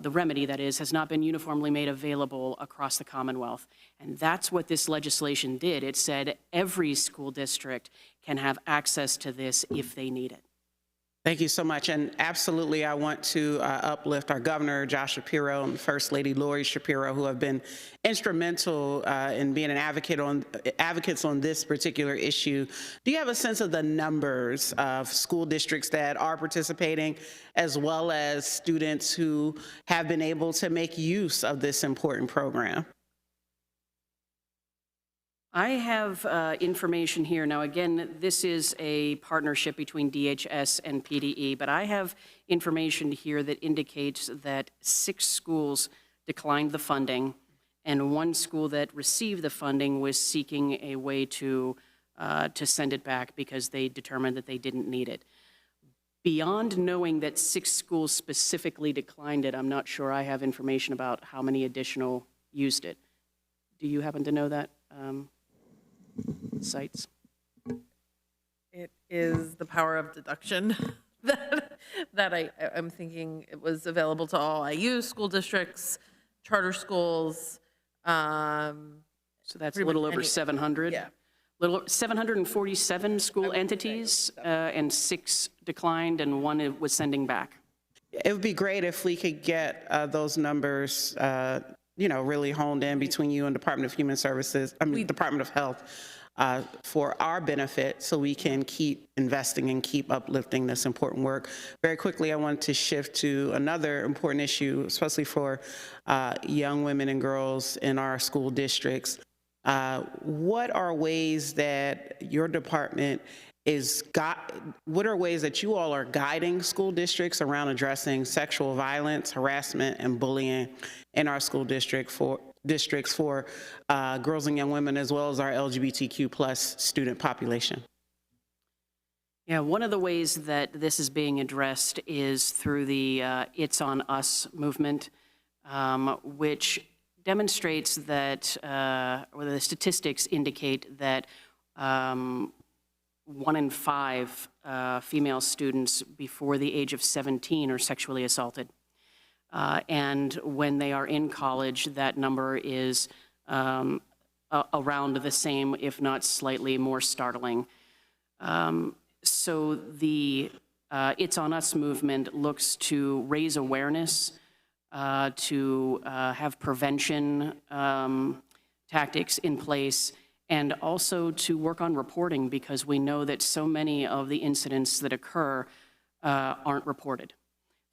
The remedy, that is, has not been uniformly made available across the Commonwealth. And that's what this legislation did. It said every school district can have access to this if they need it.
Thank you so much. And absolutely, I want to uplift our Governor, Josh Shapiro, and First Lady Lori Shapiro, who have been instrumental in being advocates on this particular issue. Do you have a sense of the numbers of school districts that are participating, as well as students who have been able to make use of this important program?
I have information here. Now, again, this is a partnership between DHS and PDE, but I have information here that indicates that 6 schools declined the funding, and 1 school that received the funding was seeking a way to send it back because they determined that they didn't need it. Beyond knowing that 6 schools specifically declined it, I'm not sure I have information about how many additional used it. Do you happen to know that? Sites?
it is the power of deduction that I'm thinking it was available to all IU school districts, charter schools.
So that's a little over 700?
Yeah.
Little 747 school entities, and 6 declined and 1 was sending back.
It would be great if we could get those numbers, really honed in between you and Department of Human Services, Department of Health, for our benefit, so we can keep investing and keep uplifting this important work. Very quickly, I want to shift to another important issue, especially for young women and girls in our school districts. What are ways that your department what are ways that you all are guiding school districts around addressing sexual violence, harassment, and bullying in our school districts for girls and young women, as well as our LGBTQ+ student population?
Yeah, one of the ways that this is being addressed is through the It's on Us movement, which demonstrates that, or the statistics indicate that 1 in 5 female students before the age of 17 are sexually assaulted. And when they are in college, that number is around the same, if not slightly more startling. So the It's on Us movement looks to raise awareness, to have prevention tactics in place, and also to work on reporting, because we know that so many of the incidents that occur aren't reported.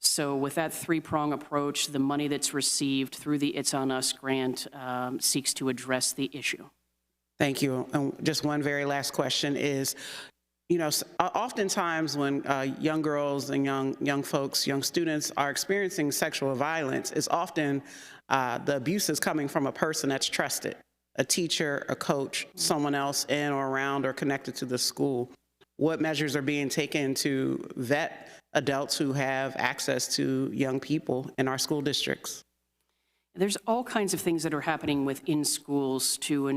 So with that 3-prong approach, the money that's received through the It's on Us grant seeks to address the issue.
Thank you. And just one very last question is, oftentimes when young girls and young folks, young students are experiencing sexual violence, it's often the abuse is coming from a person that's trusted, a teacher, a coach, someone else in or around or connected to the school. What measures are being taken to vet adults who have access to young people in our school districts?
There's all kinds of things that are happening within schools to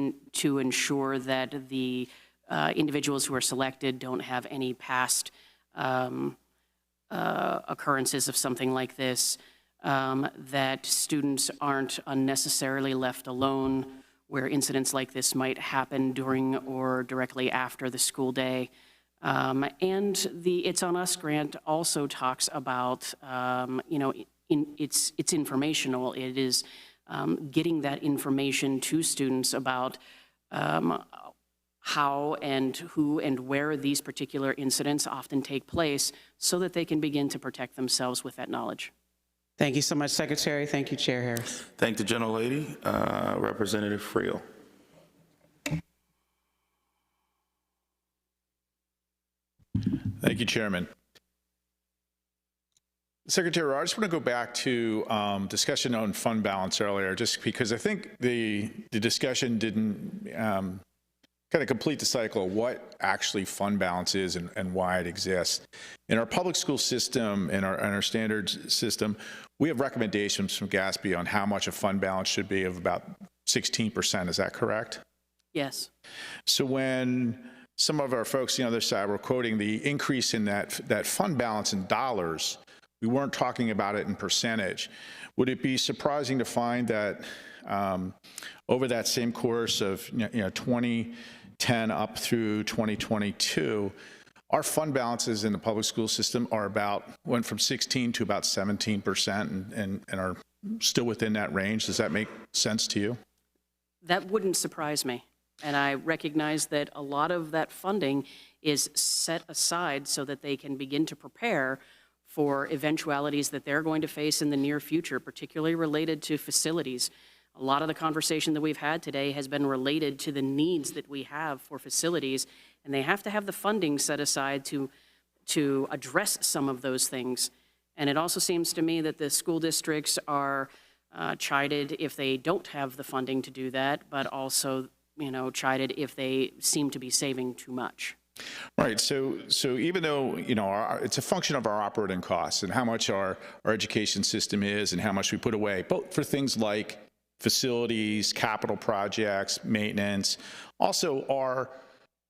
ensure that the individuals who are selected don't have any past occurrences of something like this, that students aren't unnecessarily left alone where incidents like this might happen during or directly after the school day. And the It's on Us grant also talks about, it's informational. It is getting that information to students about how and who and where these particular incidents often take place, so that they can begin to protect themselves with that knowledge.
Thank you so much, Secretary. Thank you, Chair Harris.
Thank the gentlelady. Representative Friel.
Thank you, Chairman. Secretary, I just want to go back to discussion on fund balance earlier, just because I think the discussion didn't kind of complete the cycle of what actually fund balance is and why it exists. In our public school system, in our standards system, we have recommendations from GASB on how much a fund balance should be, of about 16%. Is that correct?
Yes.
So when some of our folks on the other side were quoting the increase in that fund balance in dollars, we weren't talking about it in percentage. Would it be surprising to find that over that same course of 2010 up through 2022, our fund balances in the public school system went from 16 to about 17% and are still within that range? Does that make sense to you?
That wouldn't surprise me. And I recognize that a lot of that funding is set aside so that they can begin to prepare for eventualities that they're going to face in the near future, particularly related to facilities. A lot of the conversation that we've had today has been related to the needs that we have for facilities, and they have to have the funding set aside to address some of those things. And it also seems to me that the school districts are chided if they don't have the funding to do that, but also chided if they seem to be saving too much.
Right. So even though it's a function of our operating costs and how much our education system is and how much we put away, both for things like facilities, capital projects, maintenance, also our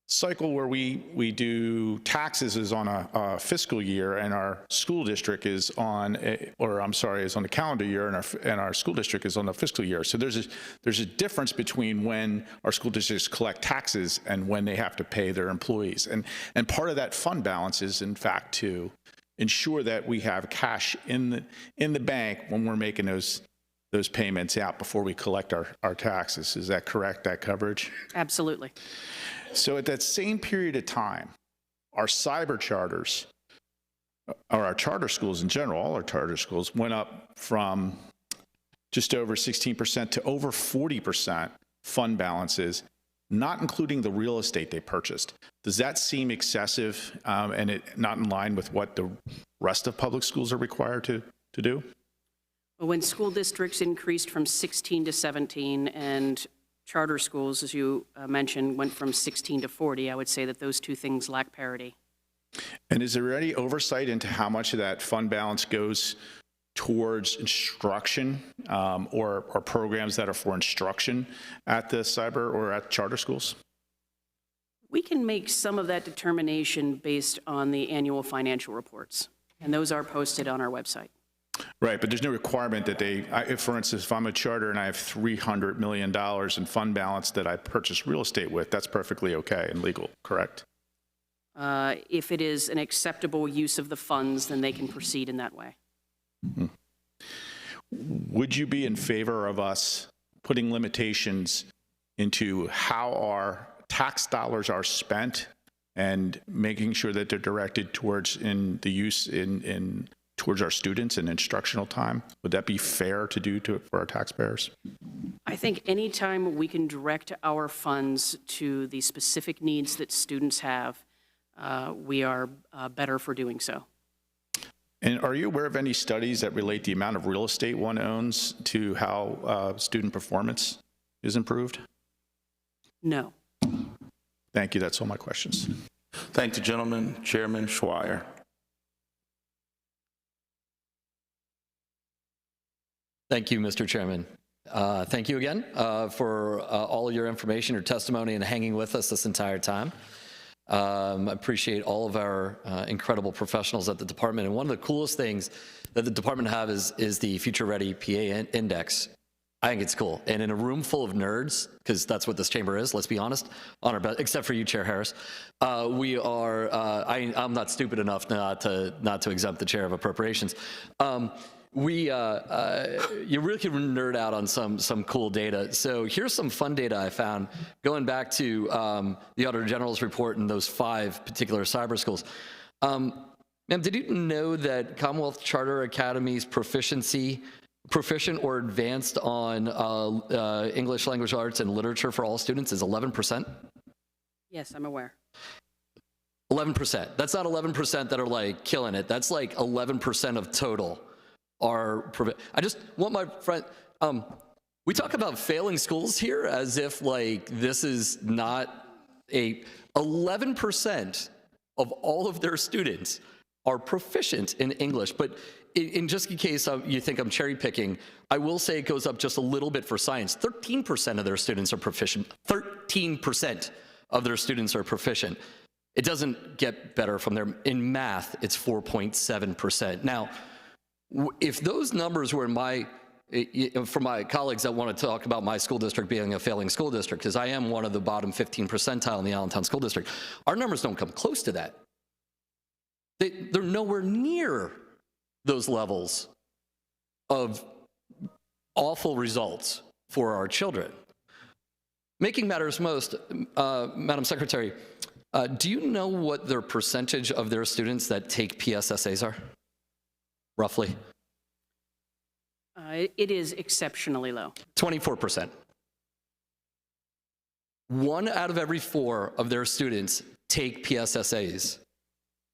cycle where we do taxes is on a fiscal year, and our school district is on is on the calendar year, and our school district is on the fiscal year. So there's a difference between when our school districts collect taxes and when they have to pay their employees. And part of that fund balance is, in fact, to ensure that we have cash in the bank when we're making those payments out before we collect our taxes. Is that correct, that coverage?
Absolutely.
So at that same period of time, our cyber charters, or our charter schools in general, all our charter schools, went up from just over 16% to over 40% fund balances, not including the real estate they purchased. Does that seem excessive and it not in line with what the rest of public schools are required to do?
When school districts increased from 16 to 17 and charter schools, as you mentioned, went from 16 to 40, I would say that those two things lack parity.
And is there any oversight into how much of that fund balance goes towards instruction or programs that are for instruction at the cyber or at charter schools?
We can make some of that determination based on the annual financial reports, and those are posted on our website.
Right, but there's no requirement that for instance, if I'm a charter and I have $300 million in fund balance that I purchase real estate with, that's perfectly okay and legal, correct?
If it is an acceptable use of the funds, then they can proceed in that way.
Mm-hmm. Would you be in favor of us putting limitations into how our tax dollars are spent and making sure that they're directed towards towards our students in instructional time? Would that be fair to do for our taxpayers?
I think anytime we can direct our funds to the specific needs that students have, we are better for doing so.
And are you aware of any studies that relate the amount of real estate one owns to how student performance is improved?
No.
Thank you. That's all my questions.
Thank the gentleman. Chairman Schweier.
Thank you, Mr. Chairman. Thank you again for all your information, your testimony, and hanging with us this entire time. I appreciate all of our incredible professionals at the department. And one of the coolest things that the department have is the Future Ready PA Index. I think it's cool. And in a room full of nerds, because that's what this chamber is, let's be honest, on our best, except for you, Chair Harris, we are, I'm not stupid enough not to exempt the Chair of Appropriations. You really can nerd out on some cool data. So here's some fun data I found going back to the Auditor General's report and those 5 particular cyber schools. Ma'am, did you know that Commonwealth Charter Academy's proficient or advanced on English language arts and literature for all students is 11%?
Yes, I'm aware.
11%. That's not 11% that are like killing it. That's like 11% of total. I just want my friend, we talk about failing schools here as if like this is not 11% of all of their students are proficient in English. But in just in case you think I'm cherry picking, I will say it goes up just a little bit for science. 13% of their students are proficient. 13% of their students are proficient. It doesn't get better from there. In math, it's 4.7%. Now, if those numbers were for my colleagues that want to talk about my school district being a failing school district, because I am one of the bottom 15 percentile in the Allentown School District, our numbers don't come close to that. They're nowhere near those levels of awful results for our children. Making matters most, Madam Secretary, do you know what their percentage of their students that take PSSAs are? Roughly?
It is exceptionally low.
24%. 1 out of every 4 of their students take PSSAs.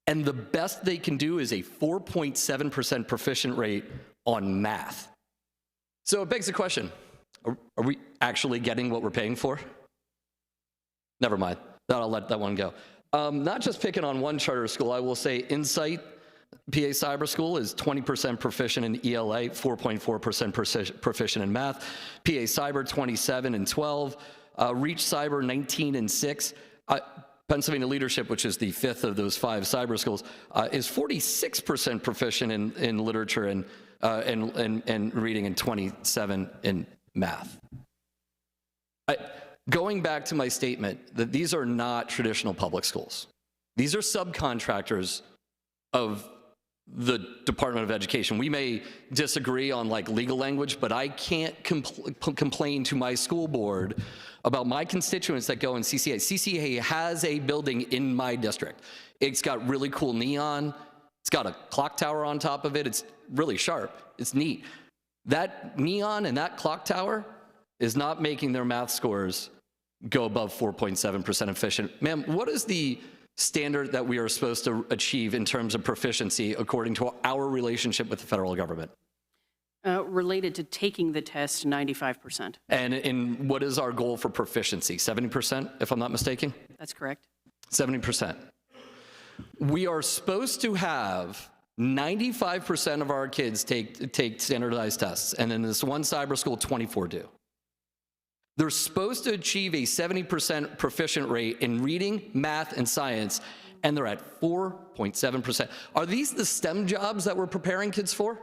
And the best they can do is a 4.7% proficient rate on math. So it begs the question, are we actually getting what we're paying for? Never mind. I'll let that one go. Not just picking on one charter school, I will say Insight PA Cyber School is 20% proficient in ELA, 4.4% proficient in math. PA Cyber 27 and 12. Reach Cyber 19 and 6. Pennsylvania Leadership, which is the 5th of those 5 cyber schools, is 46% proficient in literature and reading, and 27 in math. Going back to my statement that these are not traditional public schools. These are subcontractors of the Department of Education. We may disagree on like legal language, but I can't complain to my school board about my constituents that go in CCA. CCA has a building in my district. It's got really cool neon. It's got a clock tower on top of it. It's really sharp. It's neat. That neon and that clock tower is not making their math scores go above 4.7% efficient. Ma'am, what is the standard that we are supposed to achieve in terms of proficiency according to our relationship with the federal government?
Related to taking the test, 95%.
And what is our goal for proficiency? 70%, if I'm not mistaken?
That's correct.
70%. We are supposed to have 95% of our kids take standardized tests, and in this one cyber school, 24 do. They're supposed to achieve a 70% proficient rate in reading, math, and science, and they're at 4.7%. Are these the STEM jobs that we're preparing kids for?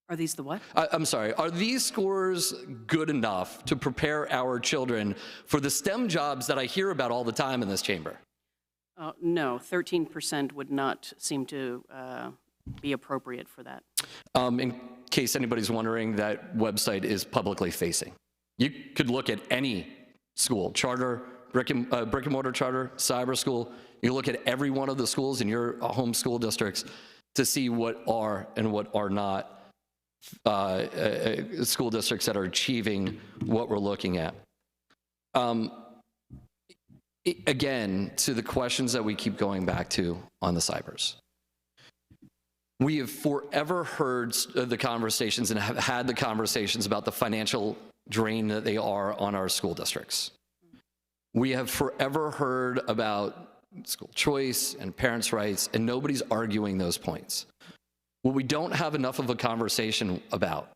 Are these the what?
I'm sorry. Are these scores good enough to prepare our children for the STEM jobs that I hear about all the time in this chamber?
No, 13% would not seem to be appropriate for that.
In case anybody's wondering, that website is publicly facing. You could look at any school, charter, brick and mortar charter, cyber school. You look at every one of the schools in your home school districts to see what are and what are not school districts that are achieving what we're looking at. Again, to the questions that we keep going back to on the cybers. We have forever heard the conversations and have had the conversations about the financial drain that they are on our school districts. We have forever heard about school choice and parents' rights, and nobody's arguing those points. What we don't have enough of a conversation about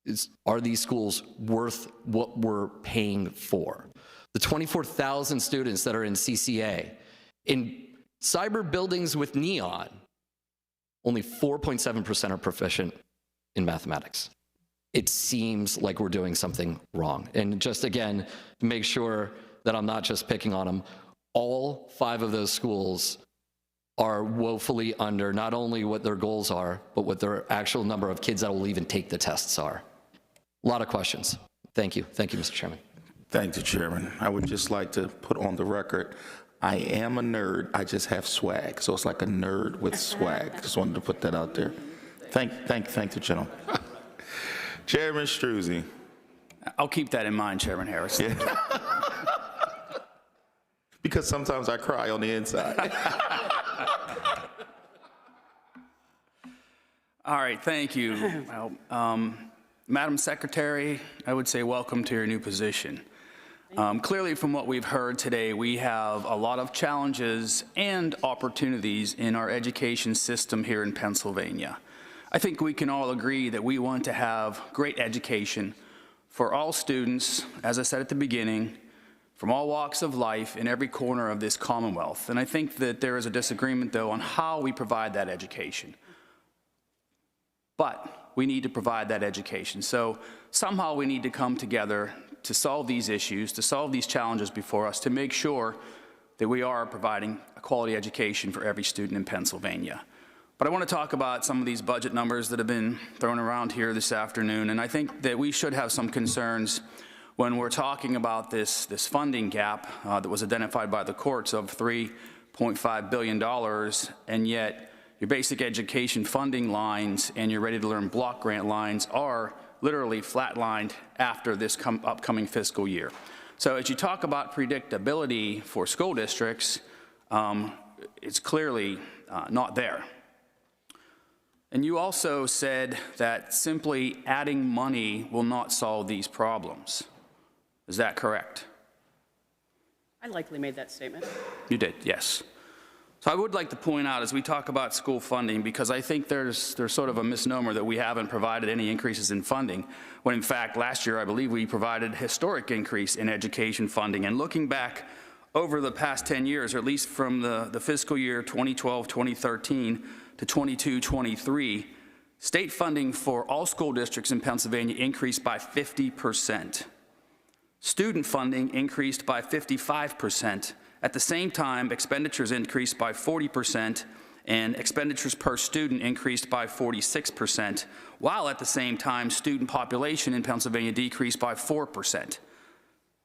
is, are these schools worth what we're paying for? The 24,000 students that are in CCA, in cyber buildings with neon, only 4.7% are proficient in mathematics. It seems like we're doing something wrong. And just again, to make sure that I'm not just picking on them, all 5 of those schools are woefully under not only what their goals are, but what their actual number of kids that will even take the tests are. A lot of questions. Thank you. Thank you, Mr. Chairman.
Thank you, Chairman. I would just like to put on the record, I am a nerd, I just have swag. So it's like a nerd with swag. Just wanted to put that out there. Thank the gentleman. Chairman Struzzi.
I'll keep that in mind, Chairman Harris.
Yeah. Because sometimes I cry on the inside.
All right, thank you. Well, Madam Secretary, I would say welcome to your new position. Clearly, from what we've heard today, we have a lot of challenges and opportunities in our education system here in Pennsylvania. I think we can all agree that we want to have great education for all students, as I said at the beginning, from all walks of life in every corner of this Commonwealth. And I think that there is a disagreement, though, on how we provide that education. But we need to provide that education. So somehow we need to come together to solve these issues, to solve these challenges before us, to make sure that we are providing a quality education for every student in Pennsylvania. But I want to talk about some of these budget numbers that have been thrown around here this afternoon, and I think that we should have some concerns when we're talking about this funding gap that was identified by the courts of $3.5 billion, and yet your basic education funding lines and your Ready to Learn block grant lines are literally flatlined after this upcoming fiscal year. So as you talk about predictability for school districts, it's clearly not there. And you also said that simply adding money will not solve these problems. Is that correct?
I likely made that statement.
You did, yes. So I would like to point out as we talk about school funding, because I think there's sort of a misnomer that we haven't provided any increases in funding, when in fact last year I believe we provided a historic increase in education funding. And looking back over the past 10 years, or at least from the fiscal year 2012-2013 to 22-23, state funding for all school districts in Pennsylvania increased by 50%. Student funding increased by 55%. At the same time, expenditures increased by 40%, and expenditures per student increased by 46%, while at the same time, student population in Pennsylvania decreased by 4%.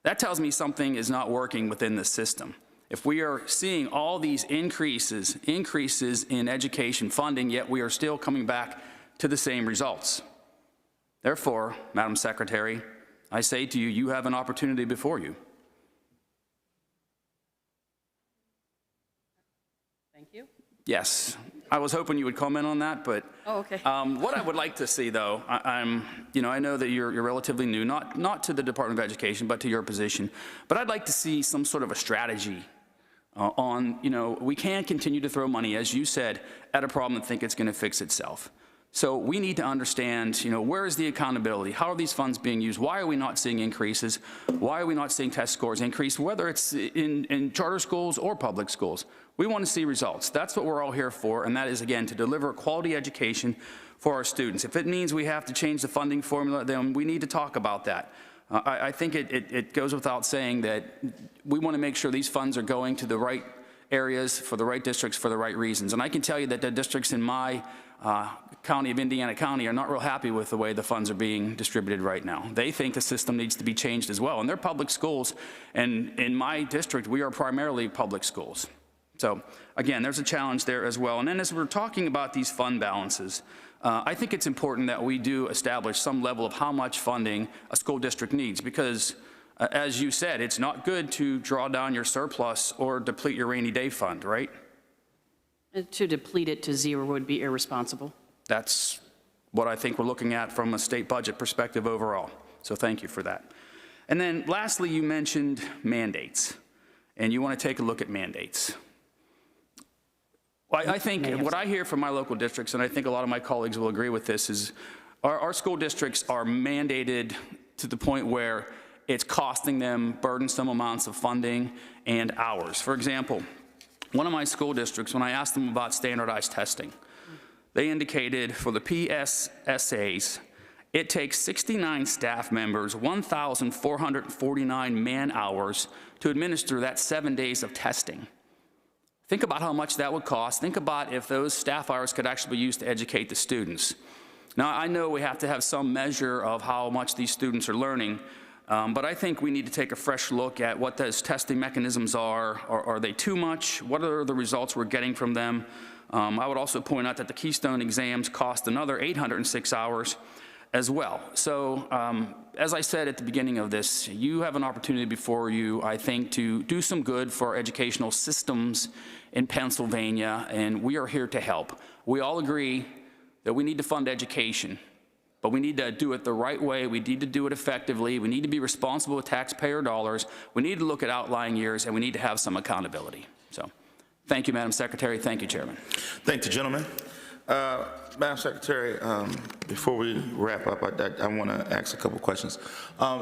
That tells me something is not working within the system. If we are seeing all these increases in education funding, yet we are still coming back to the same results. Therefore, Madam Secretary, I say to you, you have an opportunity before you.
Thank you.
Yes, I was hoping you would comment on that, but
okay.
What I would like to see, though, I know that you're relatively new, not to the Department of Education, but to your position, but I'd like to see some sort of a strategy on, we can't continue to throw money, as you said, at a problem and think it's going to fix itself. So we need to understand, where is the accountability? How are these funds being used? Why are we not seeing increases? Why are we not seeing test scores increase, whether it's in charter schools or public schools? We want to see results. That's what we're all here for, and that is, again, to deliver quality education for our students. If it means we have to change the funding formula, then we need to talk about that. I think it goes without saying that we want to make sure these funds are going to the right areas for the right districts for the right reasons. And I can tell you that the districts in my county of Indiana County are not real happy with the way the funds are being distributed right now. They think the system needs to be changed as well. And they're public schools, and in my district, we are primarily public schools. So again, there's a challenge there as well. And then as we're talking about these fund balances, I think it's important that we do establish some level of how much funding a school district needs, because as you said, it's not good to draw down your surplus or deplete your rainy day fund, right?
To deplete it to zero would be irresponsible.
That's what I think we're looking at from a state budget perspective overall. So thank you for that. And then lastly, you mentioned mandates, and you want to take a look at mandates. Well, I think what I hear from my local districts, and I think a lot of my colleagues will agree with this, is our school districts are mandated to the point where it's costing them burdensome amounts of funding and hours. For example, one of my school districts, when I asked them about standardized testing, they indicated for the PSSAs, it takes 69 staff members, 1,449 man-hours to administer that 7 days of testing. Think about how much that would cost. Think about if those staff hours could actually be used to educate the students. Now, I know we have to have some measure of how much these students are learning, but I think we need to take a fresh look at what those testing mechanisms are. Are they too much? What are the results we're getting from them? I would also point out that the Keystone exams cost another 806 hours as well. So as I said at the beginning of this, you have an opportunity before you, I think, to do some good for our educational systems in Pennsylvania, and we are here to help. We all agree that we need to fund education, but we need to do it the right way. We need to do it effectively. We need to be responsible with taxpayer dollars. We need to look at outlying years, and we need to have some accountability. So thank you, Madam Secretary. Thank you, Chairman.
Thank you, gentlemen. Madam Secretary, before we wrap up, I want to ask a couple questions.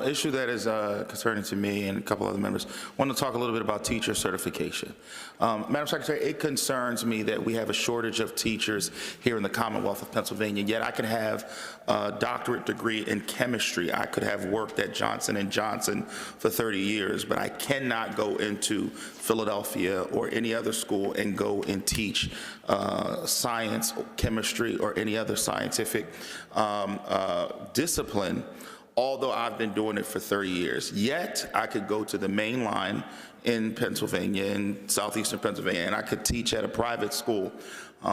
Issue that is concerning to me and a couple other members, I want to talk a little bit about teacher certification. Madam Secretary, it concerns me that we have a shortage of teachers here in the Commonwealth of Pennsylvania, yet I could have a doctorate degree in chemistry. I could have worked at Johnson & Johnson for 30 years, but I cannot go into Philadelphia or any other school and go and teach science, chemistry, or any other scientific discipline, although I've been doing it for 30 years. Yet, I could go to the main line in Pennsylvania, in southeastern Pennsylvania, and I could teach at a private school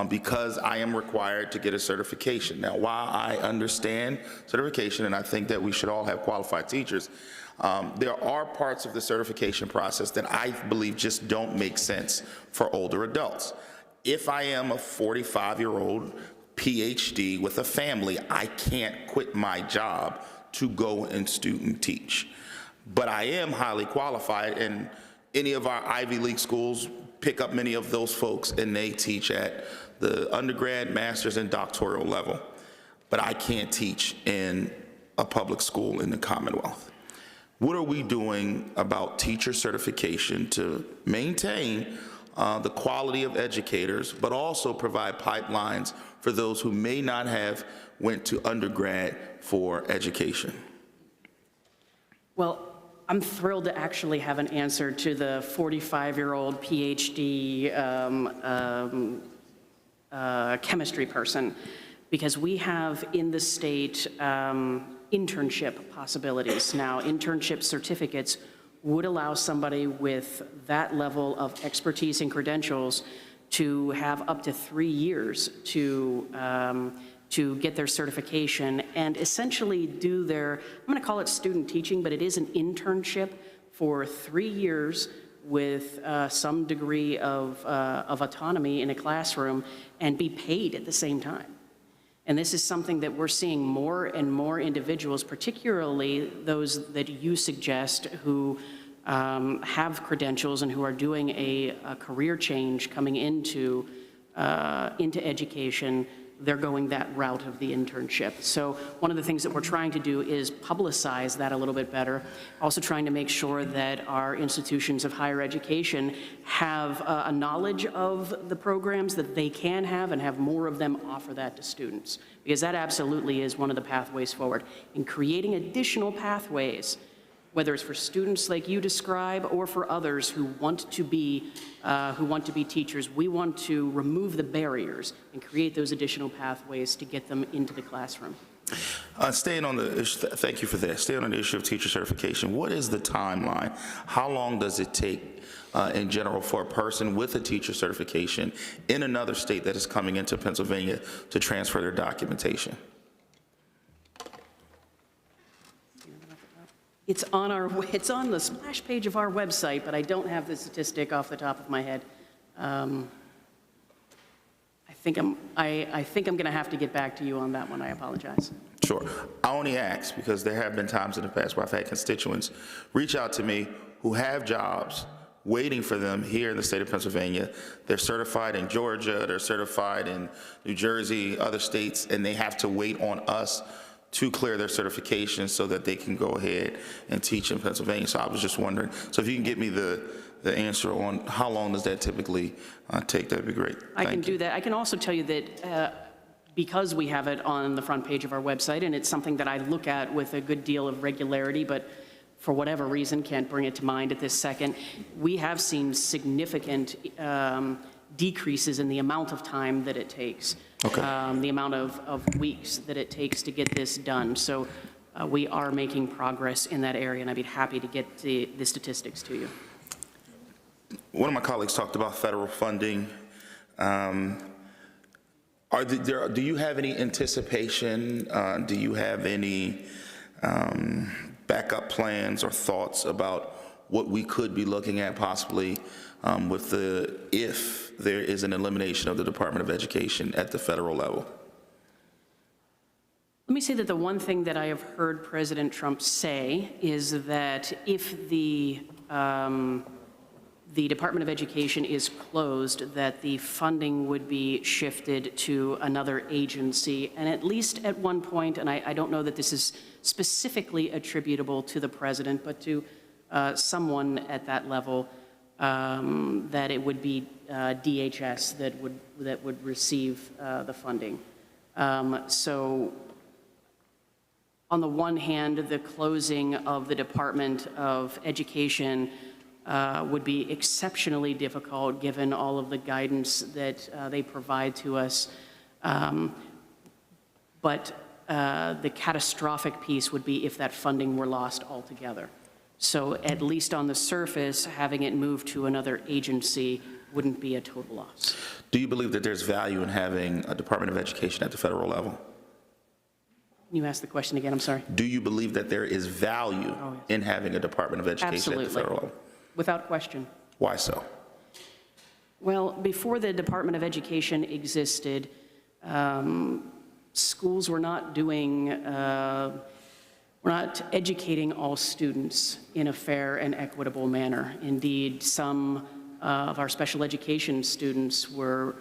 because I am required to get a certification. Now, while I understand certification, and I think that we should all have qualified teachers, there are parts of the certification process that I believe just don't make sense for older adults. If I am a 45-year-old PhD with a family, I can't quit my job to go and student teach. But I am highly qualified, and any of our Ivy League schools pick up many of those folks, and they teach at the undergrad, master's, and doctoral level. But I can't teach in a public school in the Commonwealth. what are we doing about teacher certification to maintain the quality of educators, but also provide pipelines for those who may not have went to undergrad for education?
Well, I'm thrilled to actually have an answer to the 45-year-old PhD chemistry person, because we have in the state internship possibilities. Now, internship certificates would allow somebody with that level of expertise and credentials to have up to 3 years to get their certification and essentially do their, I'm going to call it student teaching, but it is an internship for 3 years with some degree of autonomy in a classroom and be paid at the same time. And this is something that we're seeing more and more individuals, particularly those that you suggest who have credentials and who are doing a career change coming into education. They're going that route of the internship. So one of the things that we're trying to do is publicize that a little bit better. Also trying to make sure that our institutions of higher education have a knowledge of the programs that they can have and have more of them offer that to students. Because that absolutely is one of the pathways forward. In creating additional pathways, whether it's for students like you describe or for others who want to be teachers, we want to remove the barriers and create those additional pathways to get them into the classroom.
Staying on the issue, thank you for that. Staying on the issue of teacher certification, what is the timeline? How long does it take in general for a person with a teacher certification in another state that is coming into Pennsylvania to transfer their documentation?
It's on the splash page of our website, but I don't have the statistic off the top of my head. I think I'm going to have to get back to you on that one. I apologize.
Sure. I only ask because there have been times in the past where I've had constituents reach out to me who have jobs waiting for them here in the state of Pennsylvania. They're certified in Georgia, they're certified in New Jersey, other states, and they have to wait on us to clear their certification so that they can go ahead and teach in Pennsylvania. So I was just wondering, so if you can get me the answer on how long does that typically take, that'd be great.
I can do that. I can also tell you that because we have it on the front page of our website, and it's something that I look at with a good deal of regularity, but for whatever reason can't bring it to mind at this second, we have seen significant decreases in the amount of time that it takes. Okay. The amount of weeks that it takes to get this done. So we are making progress in that area, and I'd be happy to get the statistics to you.
One of my colleagues talked about federal funding. Do you have any anticipation? Do you have any backup plans or thoughts about what we could be looking at possibly if there is an elimination of the Department of Education at the federal level?
Let me say that the one thing that I have heard President Trump say is that if the Department of Education is closed, that the funding would be shifted to another agency. And at least at one point, and I don't know that this is specifically attributable to the president, but to someone at that level, that it would be DHS that would receive the funding. So on the one hand, the closing of the Department of Education would be exceptionally difficult given all of the guidance that they provide to us. But the catastrophic piece would be if that funding were lost altogether. So at least on the surface, having it move to another agency wouldn't be a total loss.
Do you believe that there's value in having a Department of Education at the federal level?
Can you ask the question again? I'm sorry.
Do you believe that there is value in having a Department of Education at the federal level?
Without question.
Why so?
Well, before the Department of Education existed, schools were not we're not educating all students in a fair and equitable manner. Indeed, some of our special education students were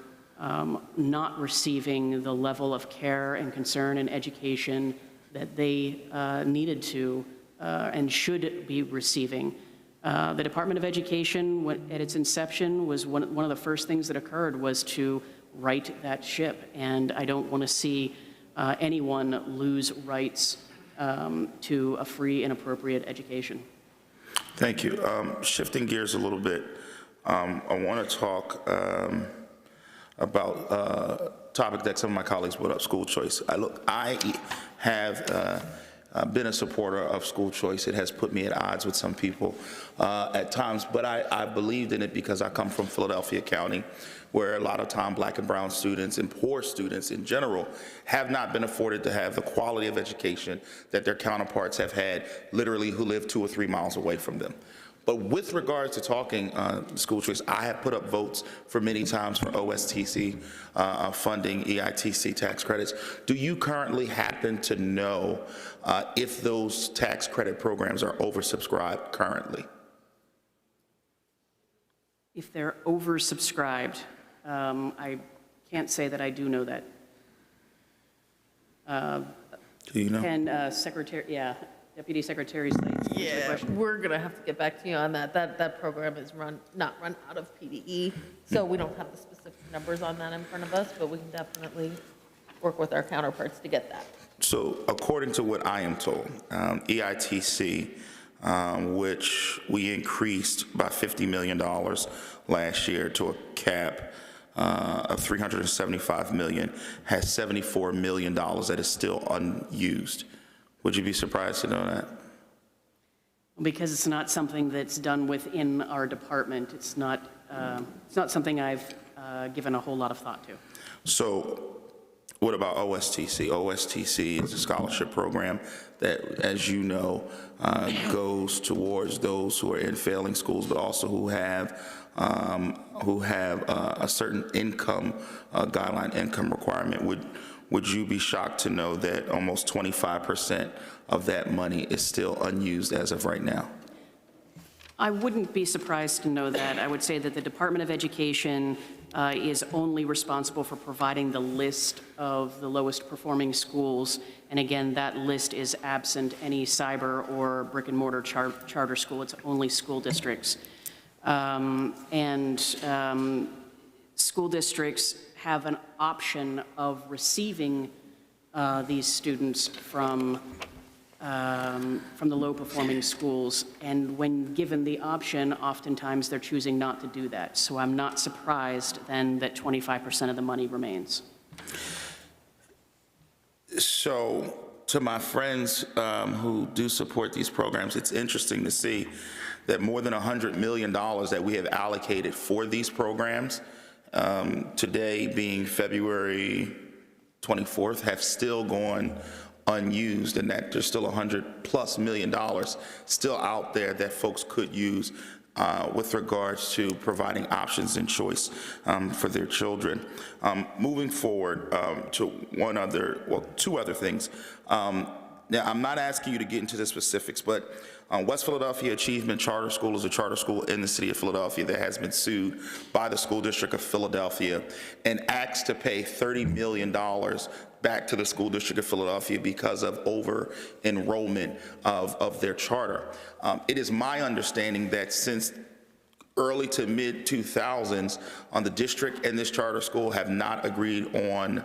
not receiving the level of care and concern and education that they needed to and should be receiving. The Department of Education, at its inception, was one of the first things that occurred was to right that ship, and I don't want to see anyone lose rights to a free and appropriate education.
Thank you. Shifting gears a little bit, I want to talk about a topic that some of my colleagues brought up, school choice. I have been a supporter of school choice. It has put me at odds with some people at times, but I believed in it because I come from Philadelphia County, where a lot of time Black and brown students and poor students in general have not been afforded to have the quality of education that their counterparts have had, literally who live 2 or 3 miles away from them. But with regards to talking school choice, I have put up votes for many times for OSTC funding, EITC tax credits. Do you currently happen to know if those tax credit programs are oversubscribed currently?
If they're oversubscribed, I can't say that I do know that.
Do you know?
Can Deputy Secretary Slates answer the question?
We're going to have to get back to you on that. That program is not run out of PDE, so we don't have the specific numbers on that in front of us, but we can definitely work with our counterparts to get that.
So according to what I am told, EITC, which we increased by $50 million last year to a cap of $375 million, has $74 million that is still unused. Would you be surprised to know that?
Because it's not something that's done within our department. It's not something I've given a whole lot of thought to.
So what about OSTC? OSTC is a scholarship program that, as you know, goes towards those who are in failing schools, but also who have a certain income guideline, income requirement. Would you be shocked to know that almost 25% of that money is still unused as of right now?
I wouldn't be surprised to know that. I would say that the Department of Education is only responsible for providing the list of the lowest performing schools. And again, that list is absent any cyber or brick and mortar charter school. It's only school districts. School districts have an option of receiving these students from the low-performing schools, and when given the option, oftentimes they're choosing not to do that. So I'm not surprised then that 25% of the money remains.
So to my friends who do support these programs, it's interesting to see that more than $100 million that we have allocated for these programs, today being February 24th, have still gone unused, and that there's still $100+ million still out there that folks could use with regards to providing options and choice for their children. Moving forward to two other things. Now, I'm not asking you to get into the specifics, but West Philadelphia Achievement Charter School is a charter school in the city of Philadelphia that has been sued by the School District of Philadelphia and asked to pay $30 million back to the School District of Philadelphia because of over-enrollment of their charter. It is my understanding that since early to mid-2000s, the district and this charter school have not agreed on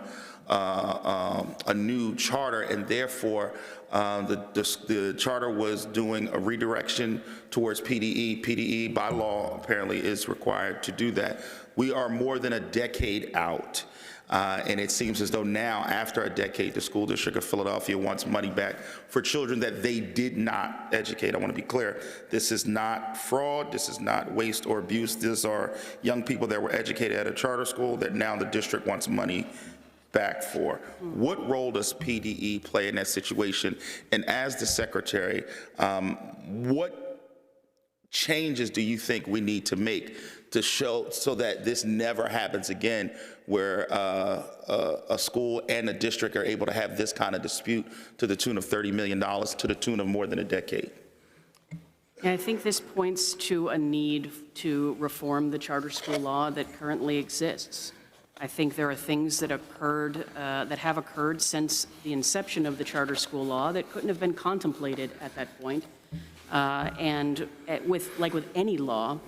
a new charter, and therefore the charter was doing a redirection towards PDE. PDE by law apparently is required to do that. We are more than a decade out. And it seems as though now, after a decade, the School District of Philadelphia wants money back for children that they did not educate. I want to be clear. This is not fraud. This is not waste or abuse. These are young people that were educated at a charter school that now the district wants money back for. What role does PDE play in that situation? And as the secretary, what changes do you think we need to make to show so that this never happens again, where a school and a district are able to have this kind of dispute to the tune of $30 million, to the tune of more than a decade?
And I think this points to a need to reform the charter school law that currently exists. I think there are things that occurred, that have occurred since the inception of the charter school law that couldn't have been contemplated at that point. With any law,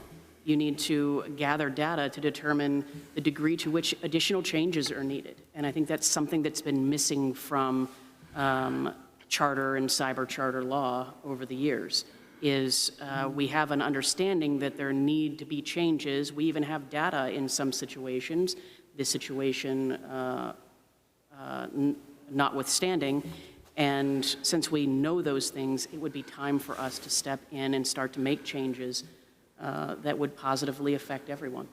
you need to gather data to determine the degree to which additional changes are needed. And I think that's something that's been missing from charter and cyber charter law over the years, is we have an understanding that there need to be changes. We even have data in some situations, this situation notwithstanding. And since we know those things, it would be time for us to step in and start to make changes that would positively affect everyone.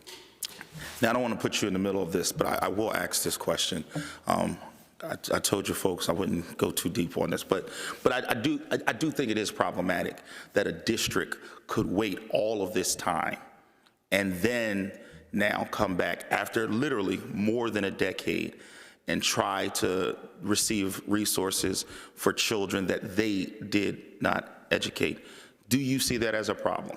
Now, I don't want to put you in the middle of this, but I will ask this question. I told you folks I wouldn't go too deep on this, but I do think it is problematic that a district could wait all of this time and then now come back after literally more than a decade and try to receive resources for children that they did not educate. Do you see that as a problem?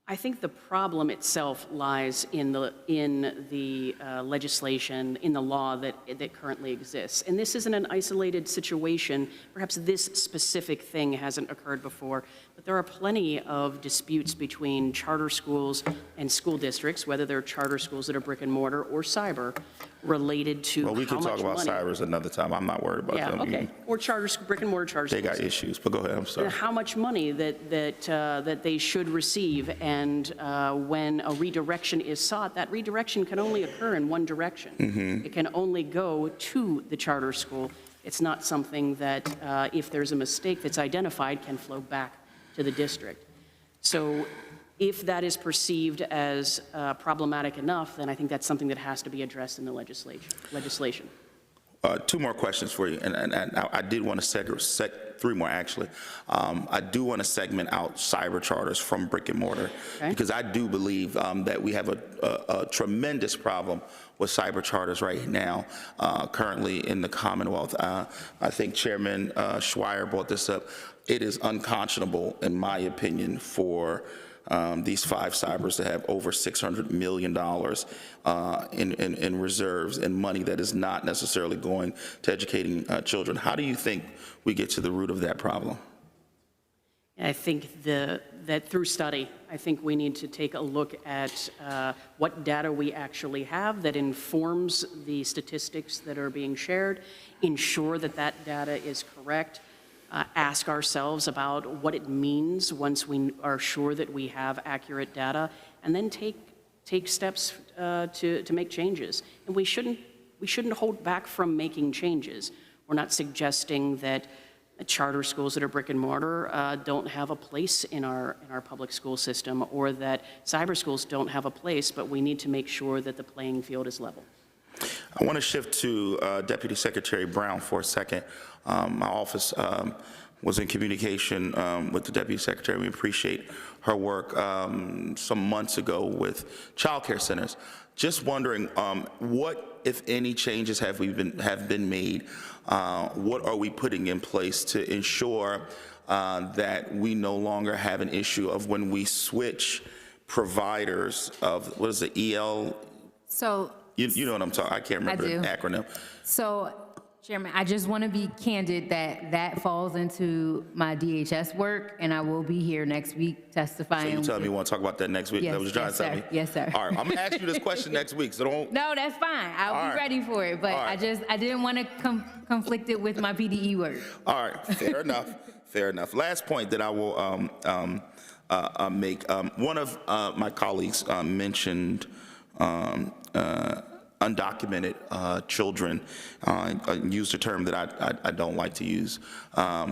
I think the problem itself lies in the legislation, in the law that currently exists. And this isn't an isolated situation. Perhaps this specific thing hasn't occurred before, but there are plenty of disputes between charter schools and school districts, whether they're charter schools that are brick and mortar or cyber, related to
well, we
how
can talk
much
about
money.
cybers another time. I'm not worried about
Yeah,
them.
okay. Or brick and mortar charter schools.
They got issues, but go ahead, I'm sorry.
How much money that they should receive, and when a redirection is sought, that redirection can only occur in one direction.
Mm-hmm.
It can only go to the charter school. It's not something that, if there's a mistake that's identified, can flow back to the district. So if that is perceived as problematic enough, then I think that's something that has to be addressed in the legislation.
Two more questions for you, and I did want to three more actually. I do want to segment out cyber charters from brick and mortar, because I do believe that we have a tremendous problem with cyber charters right now, currently in the Commonwealth. I think Chairman Schweier brought this up. It is unconscionable, in my opinion, for these 5 cybers to have over $600 million in reserves and money that is not necessarily going to educating children. How do you think we get to the root of that problem?
I think that through study, I think we need to take a look at what data we actually have that informs the statistics that are being shared, ensure that that data is correct, ask ourselves about what it means once we are sure that we have accurate data, and then take steps to make changes. And we shouldn't hold back from making changes. We're not suggesting that charter schools that are brick and mortar don't have a place in our public school system, or that cyber schools don't have a place, but we need to make sure that the playing field is level.
I want to shift to Deputy Secretary Brown for a second. My office was in communication with the Deputy Secretary. We appreciate her work some months ago with child care centers. Just wondering, what, if any, changes have been made? What are we putting in place to ensure that we no longer have an issue of when we switch providers of, what is it, EL?
So
You know what I'm talking, I can't remember the acronym.
So, Chairman, I just want to be candid that falls into my DHS work, and I will be here next week testifying.
So you tell me you want to talk about that next week?
Yes,
That was trying
yes,
to tell
sir.
me?
Yes, sir.
All right, I'm going to ask you this question next week, so don't.
No, that's fine. I'll
All
be
right.
ready for it, but
All right.
I didn't want to conflict it with my PDE work.
All right, fair enough, fair enough. Last point that I will make, one of my colleagues mentioned undocumented children, used a term that I don't like to use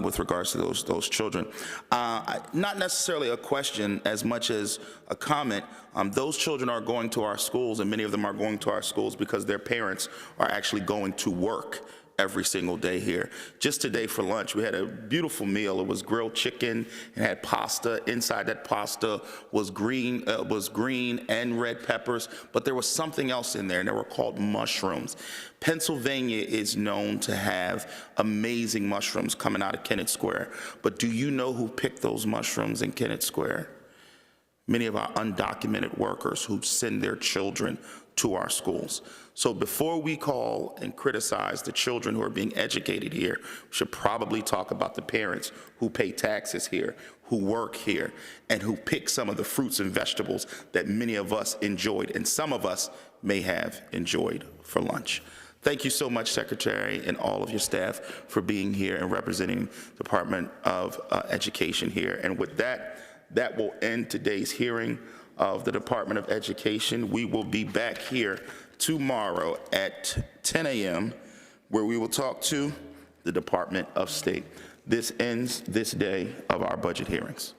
with regards to those children. Not necessarily a question as much as a comment. Those children are going to our schools, and many of them are going to our schools because their parents are actually going to work every single day here. Just today for lunch, we had a beautiful meal. It was grilled chicken and had pasta. Inside that pasta was green and red peppers, but there was something else in there, and they were called mushrooms. Pennsylvania is known to have amazing mushrooms coming out of Kennett Square, but do you know who picked those mushrooms in Kennett Square? Many of our undocumented workers who send their children to our schools. So before we call and criticize the children who are being educated here, we should probably talk about the parents who pay taxes here, who work here, and who pick some of the fruits and vegetables that many of us enjoyed, and some of us may have enjoyed for lunch. Thank you so much, Secretary, and all of your staff for being here and representing the Department of Education here. And with that, that will end today's hearing of the Department of Education. We will be back here tomorrow at 10 a.m. where we will talk to the Department of State. This ends this day of our budget hearings.